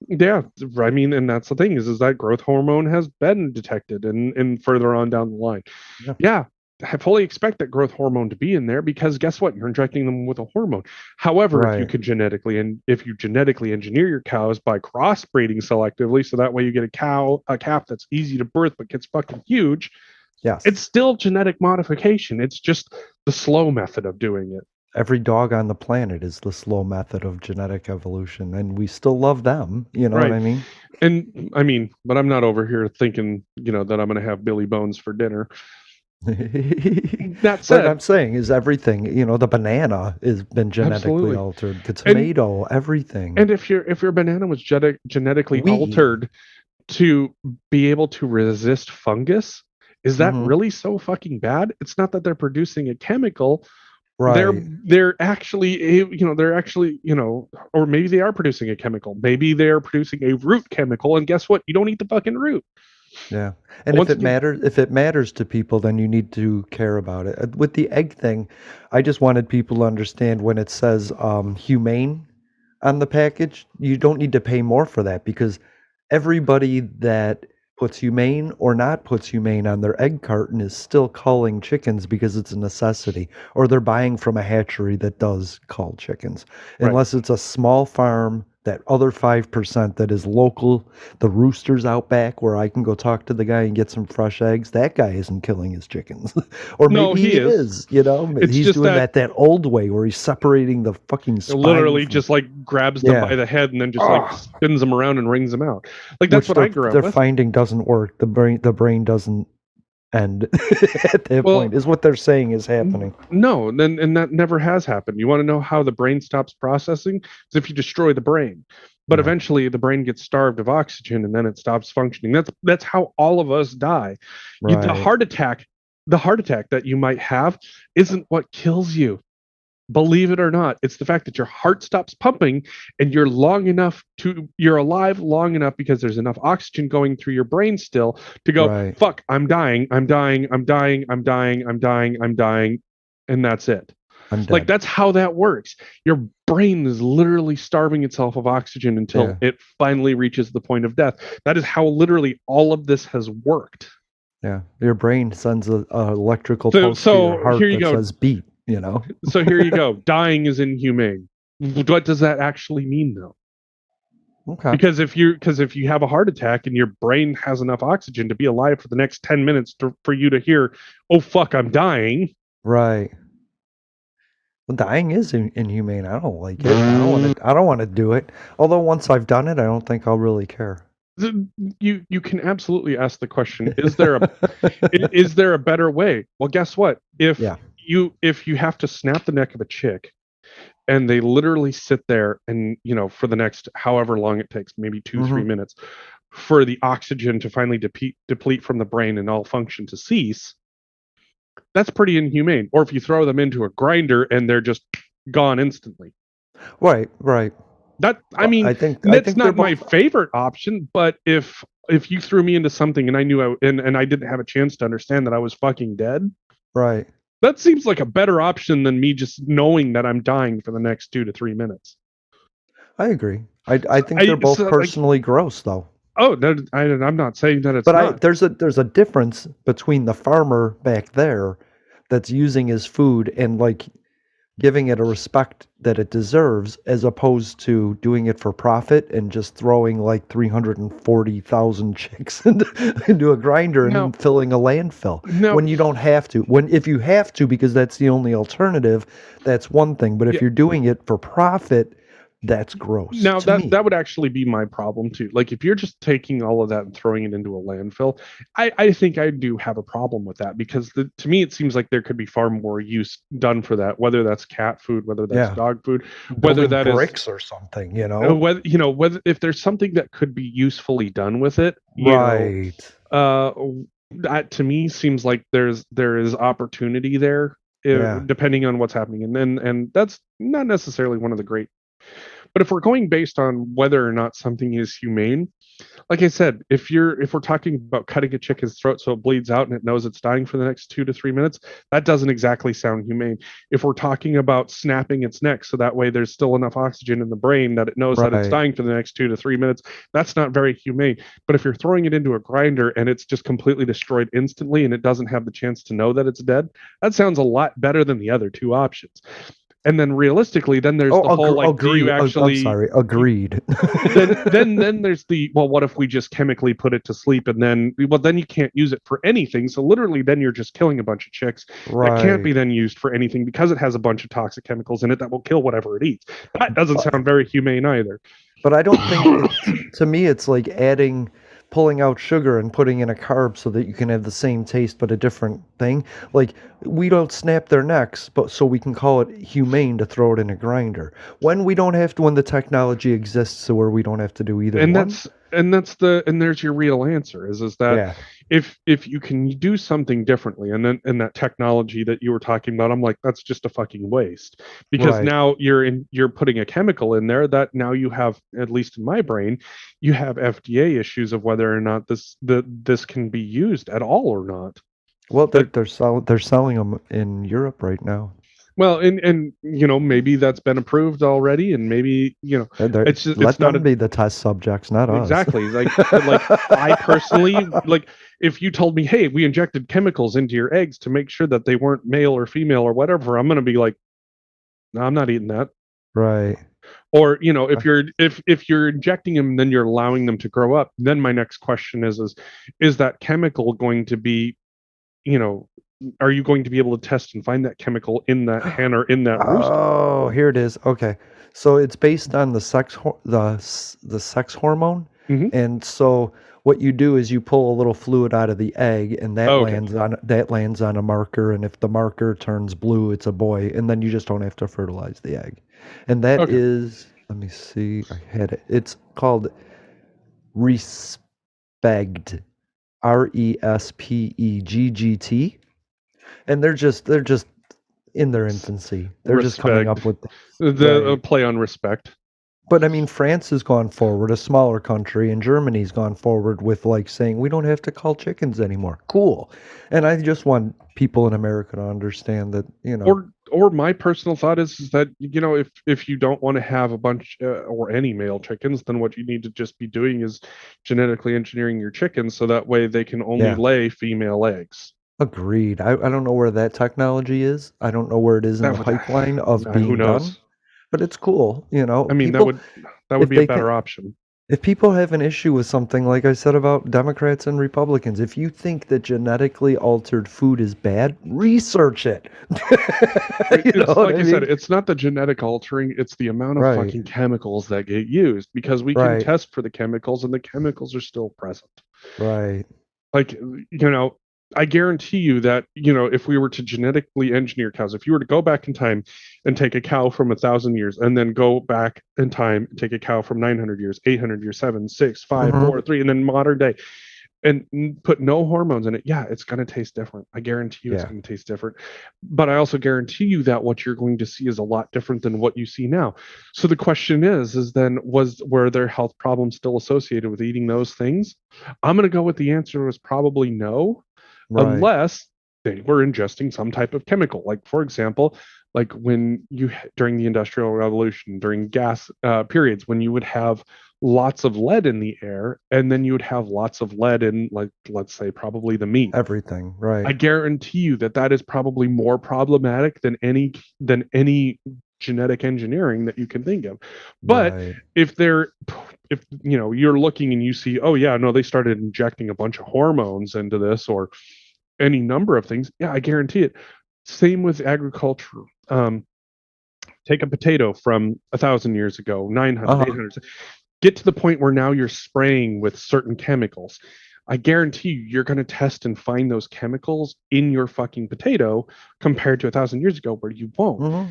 Yeah, I mean, and that's the thing is that growth hormone has been detected and further on down the line. Yeah. Yeah, I fully expect that growth hormone to be in there because guess what? You're injecting them with a hormone. However, Right. if you genetically engineer your cows by crossbreeding selectively, so that way you get a calf that's easy to birth but gets fucking huge, Yes. it's still genetic modification. It's just the slow method of doing it. Every dog on the planet is the slow method of genetic evolution, and we still love them. You know what Right. I mean? And I mean, but I'm not over here thinking, that I'm going to have Billy Bones for dinner. That What said, I'm saying is everything, the banana has been genetically absolutely. altered, the And tomato, everything. and if your banana was genetically We, altered to be able to resist fungus, is that hmm really so fucking bad? It's not that they're producing a chemical. They're right. they're actually or maybe they are producing a chemical. Maybe they are producing a root chemical, and guess what? You don't eat the fucking root. Yeah. And Once again, if it matters to people, then you need to care about it. With the egg thing, I just wanted people to understand when it says humane on the package, you don't need to pay more for that because everybody that puts humane or not puts humane on their egg carton is still culling chickens because it's a necessity, or they're buying from a hatchery that does cull chickens. right. Unless it's a small farm, that other 5% that is local, the roosters out back where I can go talk to the guy and get some fresh eggs, that guy isn't killing his chickens. Or No, maybe he he is. is, It's he's just doing that that old way where he's separating the fucking it spine literally from, just like grabs them by yeah. the head and then just like Oh, spins them around and wrings them out. Like that's which what I grew up they're with. finding doesn't work. The brain doesn't end at that point Well, is what they're saying is happening. no, then and that never has happened. You want to know how the brain stops processing? It's if you destroy the brain. But Yeah, eventually the brain gets starved of oxygen and then it stops functioning. That's how all of us die. You, right, the heart attack that you might have isn't what kills you. Believe it or not, it's the fact that your heart stops pumping and you're alive long enough because there's enough oxygen going through your brain still to go, right. fuck, I'm dying, I'm dying, I'm dying, I'm dying, I'm dying, I'm dying, and that's it. I'm Like dead. that's how that works. Your brain is literally starving itself of oxygen until Yeah, it finally reaches the point of death. That is how literally all of this has worked. yeah. Your brain sends a electrical So pulse to your so here heart you that go. says beat. So here you go. Dying is inhumane. What does that actually mean though? Okay. Because if you have a heart attack and your brain has enough oxygen to be alive for the next 10 minutes for you to hear, oh fuck, I'm dying. Right. Well, dying is inhumane. I don't like it. I don't want to do it. Although once I've done it, I don't think I'll really care. You can absolutely ask the question, is there a better way? Well, guess what? If Yeah. you have to snap the neck of a chick and they literally sit there and for the next however long it takes, maybe 2 3 hmm minutes, for the oxygen to finally deplete from the brain and all function to cease, that's pretty inhumane. Or if you throw them into a grinder and they're just gone instantly. Right. Right. That I Well, mean, I think I that's think they're not my both favorite option, but if you threw me into something and I knew and I didn't have a chance to understand that I was fucking dead, right. that seems like a better option than me just knowing that I'm dying for the next 2 to 3 minutes. I agree. I So think they're I both so like personally gross though. oh no, I'm not saying that it's But not. there's a difference between the farmer back there that's using his food and like giving it a respect that it deserves as opposed to doing it for profit and just throwing like 340,000 chicks into a grinder Now and filling a landfill now when you don't have to. When if you have to because that's the only alternative, that's one thing, but if yeah, you're doing it for profit, that's gross now to me. that would actually be my problem too. Like if you're just taking all of that and throwing it into a landfill, I think I do have a problem with that because to me it seems like there could be far more use done for that, whether that's cat food, whether that's Yeah. dog food, whether Building that is bricks or something. whether if there's something that could be usefully done with it, Right. uh that to me seems like there is opportunity there, Yeah. depending on what's happening, and that's not necessarily one of the great But if we're going based on whether or not something is humane, like I said, if we're talking about cutting a chicken's throat so it bleeds out and it knows it's dying for the next 2 to 3 minutes, that doesn't exactly sound humane. If we're talking about snapping its neck so that way there's still enough oxygen in the brain that it knows that it's Right. dying for the next 2 to 3 minutes, that's not very humane. But if you're throwing it into a grinder and it's just completely destroyed instantly and it doesn't have the chance to know that it's dead, that sounds a lot better than the other two options. And then realistically, then there's the whole like, do you agree. I'm actually sorry. Agreed. then there's the, well, what if we just chemically put it to sleep and then, well, then you can't use it for anything. So literally then you're just killing a bunch of chicks that can't be Right. then used for anything because it has a bunch of toxic chemicals in it that will kill whatever it eats. That doesn't sound very humane either. But I don't think it's, to me, it's like pulling out sugar and putting in a carb so that you can have the same taste but a different thing. Like, we don't snap their necks, but so we can call it humane to throw it in a grinder. When we don't have to, when the technology exists so where we don't have to do either And one. and there's your real answer is that Yeah. if you can do something differently, and then and that technology that you were talking about, I'm like, that's just a fucking waste, because Right. now you're putting a chemical in there that now you have, at least in my brain, you have FDA issues of whether or not this can be used at all or not. Well, Like, they're selling them in Europe right now. well, and maybe that's been approved already, and maybe it's just, Let it's not them be the test subjects, not us. exactly like I personally, like, if you told me, hey, we injected chemicals into your eggs to make sure that they weren't male or female or whatever, I'm going to be like, no, I'm not eating that. Right. Or if you're injecting them, then you're allowing them to grow up. Then my next question is that chemical going to be, you know are you going to be able to test and find that chemical in that hen or in that rooster? Oh, here it is. Okay. So it's based on the the sex hormone. Hmm. And so what you do is you pull a little fluid out of the egg and Oh, okay. that lands on a marker, and if the marker turns blue, it's a boy, and then you just don't have to fertilize the egg. And that Okay. is, let me see, I had it. It's called Respegget. Respeggtt. And they're just in their infancy. They're just coming Respect. up with The right. play on respect. But I mean, France has gone forward, a smaller country, and Germany's gone forward with like saying we don't have to cull chickens anymore. Cool. And I just want people in America to understand that, Or my personal thought is that, if you don't want to have a bunch or any male chickens, then what you need to just be doing is genetically engineering your chickens so that way they can only yeah, lay female eggs. agreed. I don't know where that technology is. I don't know where it is in That the would pipeline of who being done, knows? but it's cool. I mean, People, that would if be a they think, better option. if people have an issue with something, like I said about Democrats and Republicans, if you think that genetically altered food is bad, research it. You know It's what like I I said, mean? it's not the genetic altering, it's the amount of Right, fucking chemicals that get used, because we can right, test for the chemicals and the chemicals are still present. right. Like, I guarantee you that, if we were to genetically engineer cows, if you were to go back in time and take a cow from 1,000 years and then go back in time and take a cow from 900 years, 800 years, 7, 6, 5, Hmm. 4, 3, and then modern day, and put no hormones in it, yeah, it's going to taste different. I guarantee you it's Yeah, going to taste different. But I also guarantee you that what you're going to see is a lot different than what you see now. So the question is then, were there health problems still associated with eating those things? I'm going to go with the answer was probably no, right. unless they were ingesting some type of chemical. Like, for example, like when during the Industrial Revolution, during gas periods, when you would have lots of lead in the air, and then you would have lots of lead in, like, let's say, probably the meat. Everything, I right, guarantee you that is probably more problematic than any genetic engineering that you can think of. But right. if they're if you're looking and you see, oh yeah, no, they started injecting a bunch of hormones into this or any number of things, yeah, I guarantee it. Same with agriculture. Take a potato from 1,000 years ago, 900, Uh-huh. 800. Get to the point where now you're spraying with certain chemicals. I guarantee you're going to test and find those chemicals in your fucking potato compared to 1,000 years ago where you won't. Hmm.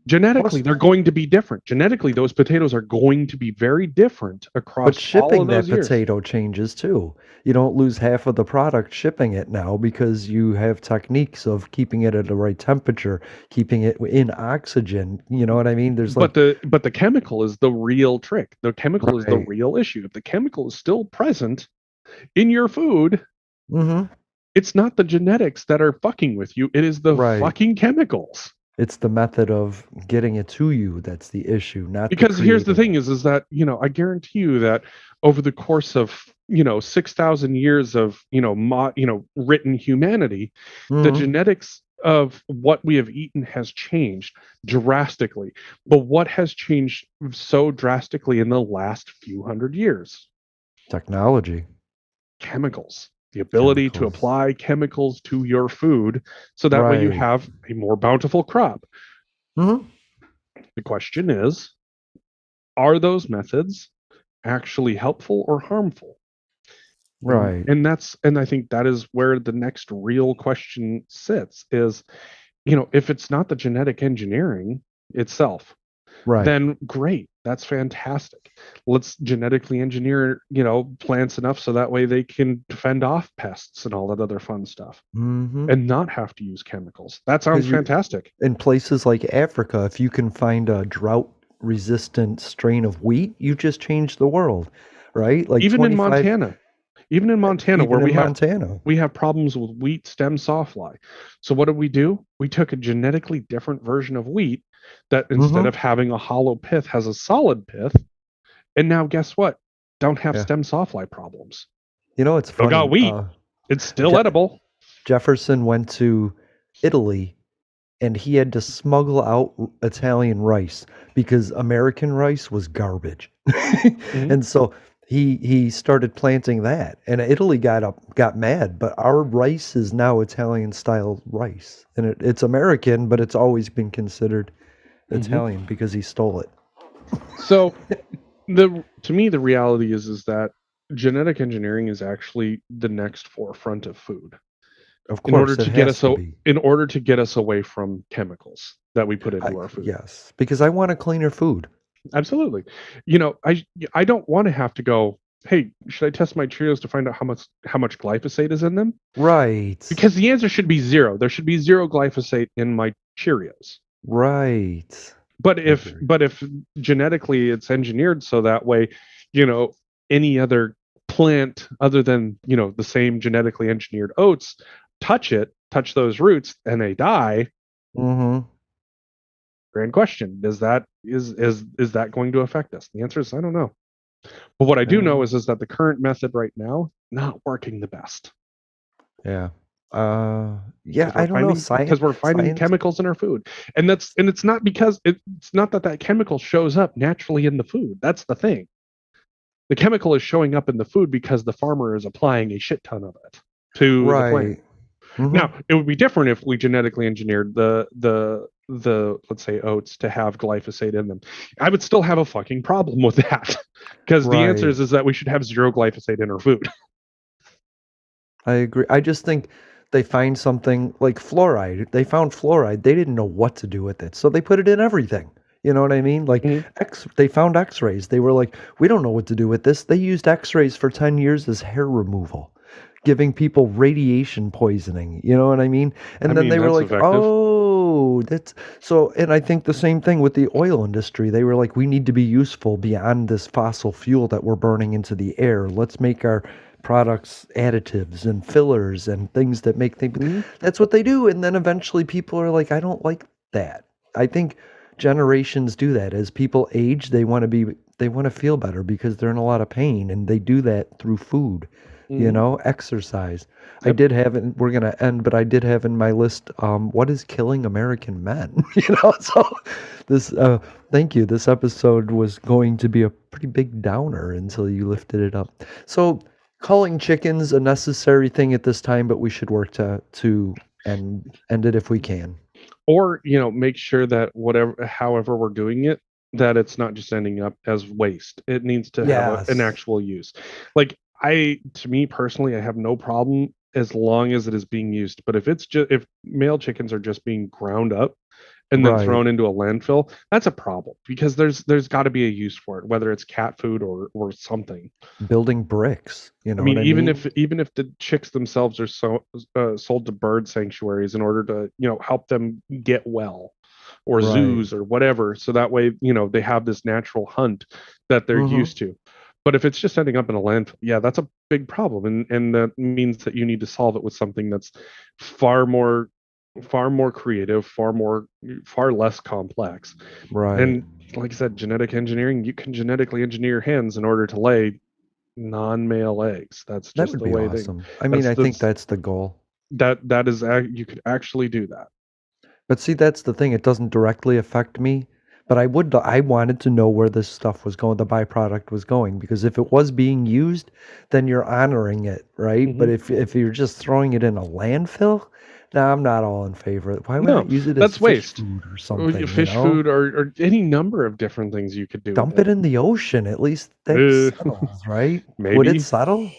Genetically, they're going to be different. Genetically, those potatoes are going to be very different But across all shipping of that those years. potato changes too. You don't lose half of the product shipping it now because you have techniques of keeping it at the right temperature, keeping it in oxygen. You know what I mean? There's like, But the chemical is the real trick. The chemical is the right. real issue. If the chemical is still present in your food, Mm-hmm. it's not the genetics that are fucking with you. It is the Right. fucking chemicals. It's the method of getting it to you that's the issue, not the Because here's the creating thing it. is that, I guarantee you that over the course of, 6,000 years of, written humanity, the Mm-hmm. genetics of what we have eaten has changed drastically. But what has changed so drastically in the last few hundred years? Technology, Chemicals, the ability to chemicals. apply chemicals to your food so that way you Right. have a more bountiful crop. Mm-hmm. The question is, are those methods actually helpful or harmful? Right. And I think that is where the next real question sits is, if it's not the genetic engineering itself, Right. then great, that's fantastic. Let's genetically engineer, plants enough so that way they can fend off pests and all that other fun stuff Mm-hmm. and not have to use chemicals. That sounds Because you fantastic. in places like Africa, if you can find a drought resistant strain of wheat, you just changed the world, right? Like Even in 25, Montana, even in Montana, where even in Montana. we have problems with wheat stem sawfly. So what did we do? We took a genetically different version of wheat that instead Mm-hmm. of having a hollow pith has a solid pith. And now guess what? Don't have Yeah. stem sawfly problems. You know, it's Still got funny. wheat. It's still Je- edible. Jefferson went to Italy and he had to smuggle out Italian rice because American rice was garbage. Mhm. And so he started planting that, and Italy got mad. But our rice is now Italian style rice, and it's American, but it's always been considered Mhm. Italian because he stole it. So the to me the reality is that genetic engineering is actually the next forefront of food. Of in order course, it to get has us to be. in order to get us away from chemicals that we put into our food. Yes, because I want a cleaner food. Absolutely. I don't want to have to go, hey, should I test my Cheerios to find out how much glyphosate is in them? Right, Because the answer should be zero. There should be zero glyphosate in my Cheerios. right. But I if agree. but if genetically it's engineered so that way, you know, any other plant other than, the same genetically engineered oats touch those roots and they die. Mm-hmm. Grand question. Is that going to affect us? The answer is I don't know. But what I do know is that the current method right now not working the best Yeah. Yeah, because I don't know. we're finding Science. chemicals in our food, and it's not because it's not that chemical shows up naturally in the food. That's the thing. The chemical is showing up in the food because the farmer is applying a shit ton of it to the plant. Right. Mm-hmm. Now, it would be different if we genetically engineered the let's say oats to have glyphosate in them. I would still have a fucking problem with that because the answer Right. is that we should have zero glyphosate in our food. I agree. I just think they find something like fluoride. They found fluoride. They didn't know what to do with it. So they put it in everything. You know what I mean? Like Mhm. they found x-rays. They were like, we don't know what to do with this. They used x-rays for 10 years as hair removal, giving people radiation poisoning. You know what I mean? I And then mean, they were that's like, effective. oh, that's so. And I think the same thing with the oil industry. They were like, we need to be useful beyond this fossil fuel that we're burning into the air. Let's make our products additives and fillers and things that make things. Mhm. That's what they do. And then eventually people are like, I don't like that. I think generations do that. As people age, they want to feel better because they're in a lot of pain, and they do that through food. Mhm. Exercise. I Yep. did have, and we're gonna end, but I did have in my list, what is killing American men? So this, thank you. This episode was going to be a pretty big downer until you lifted it up. So culling chickens a necessary thing at this time, but we should work to end it if we can. Or make sure that however we're doing it, that it's not just ending up as waste. It needs to have an Yes. actual use. Like to me personally, I have no problem as long as it is being used. But if it's just if male chickens are just being ground up and then Right. thrown into a landfill, that's a problem because there's got to be a use for it, whether it's cat food or something. Building bricks, you know I mean, what I even mean? if the chicks themselves are sold to bird sanctuaries in order to help them get well, or Right. zoos or whatever, so that way they have this natural hunt that they're Mhm. used to. But if it's just ending up in a landfill, yeah, that's a big problem, and that means that you need to solve it with something that's far more creative, far less complex. Right. And like I said, genetic engineering, you can genetically engineer hens in order to lay non-male eggs. That's That just would the be way awesome. I mean, I think that's the goal. that is you could actually do that. But see, that's the thing. It doesn't directly affect me, but I wanted to know where this stuff was going, the byproduct was going, because if it was being used, then you're honoring it, right? But if you're just throwing it in a landfill, now I'm not all in favor. Why would No, not use it as that's fish waste. food or Or something, fish food or any number of different things you could do Dump with it in the ocean. At least that settles, right? Would maybe. it settle?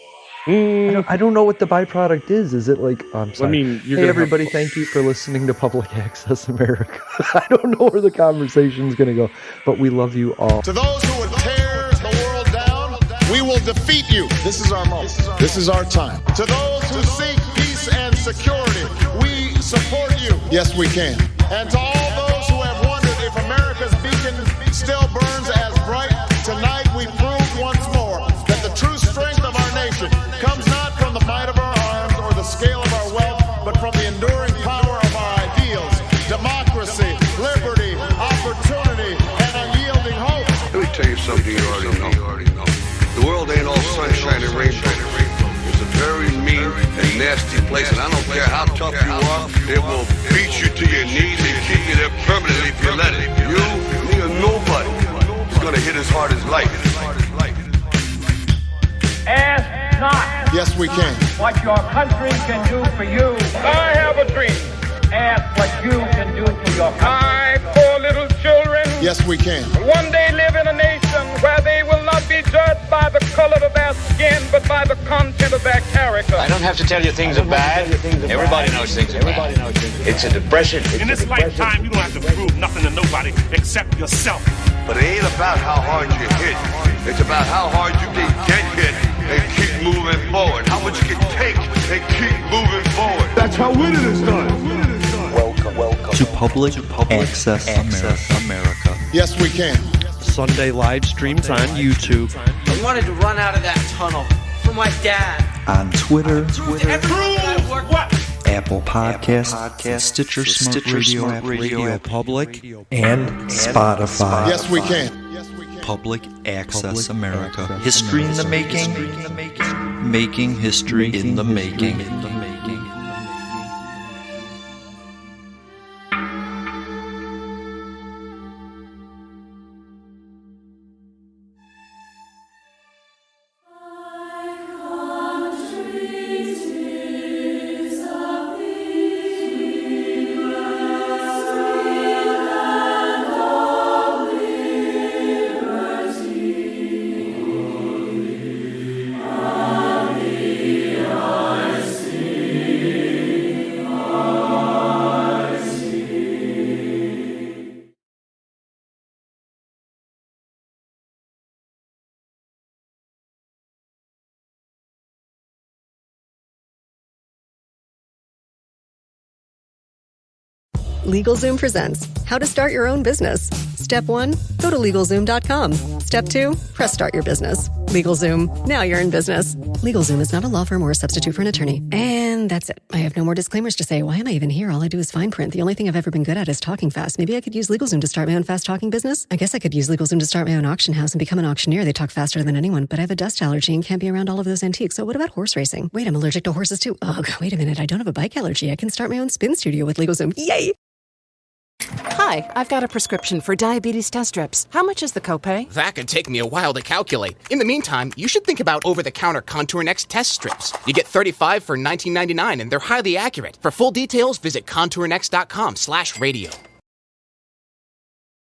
I don't know what the byproduct is. Is it like, oh, I'm I sorry. mean, you're Hey, gonna everybody, have, thank you for listening to Public Access America. I don't know where the conversation's going to go, but we love you all. To those who would tear the world down, we will defeat you. This is our moment. This is our time. To those who seek peace and security, we support you. Yes, we can. And to all those who have wondered if America's beacon still burns as bright, tonight we prove once more that the true strength of our nation comes not from the might of our arms or the scale of our wealth, but from the enduring power of our ideals, democracy, liberty, opportunity, and unyielding hope. Let me tell you something you already know. The world ain't all sunshine and rainbow. It's a very mean and nasty place, and I don't care how tough you are, it will beat you to your knees and keep you there permanently if you let it. You, me, or nobody is gonna hit as hard as life. Ask not Yes, we can. what your country can do for you. I have a dream. Ask what you can do for your country. I, poor little children, Yes, we can. one day live in a nation where they will not be judged by the color of their skin, but by the content of their character. I don't have to tell you things are bad. Everybody knows things are bad. It's a depression. In this lifetime, you don't have to prove nothing to nobody except yourself. But it ain't about how hard you hit. It's about how hard you can get hit and keep moving forward. How much you can take and keep moving forward. That's how winning is done. Welcome to Public Access America. Yes, we can. Sunday live streams on YouTube, I wanted to run out of that tunnel for my dad. On Twitter, What? Apple Podcasts, Stitcher Smart Radio Public, and Spotify. Yes, we can. Public Access America. History in the making, making history in the making. LegalZoom presents How to Start Your Own Business. Step 1, go to LegalZoom.com. Step 2, press Start Your Business. LegalZoom, now you're in business. LegalZoom is not a law firm or a substitute for an attorney. And that's it. I have no more disclaimers to say. Why am I even here? All I do is fine print. The only thing I've ever been good at is talking fast. Maybe I could use LegalZoom to start my own fast-talking business? I guess I could use LegalZoom to start my own auction house and become an auctioneer. They talk faster than anyone, but I have a dust allergy and can't be around all of those antiques. So what about horse racing? Wait, I'm allergic to horses too. Ugh, wait a minute. I don't have a bike allergy. I can start my own spin studio with LegalZoom. Yay! Hi, I've got a prescription for diabetes test strips. How much is the copay? That could take me a while to calculate. In the meantime, you should think about over-the-counter Contour Next test strips. You get 35 for $19.99, and they're highly accurate. For full details, visit contournext.com/radio.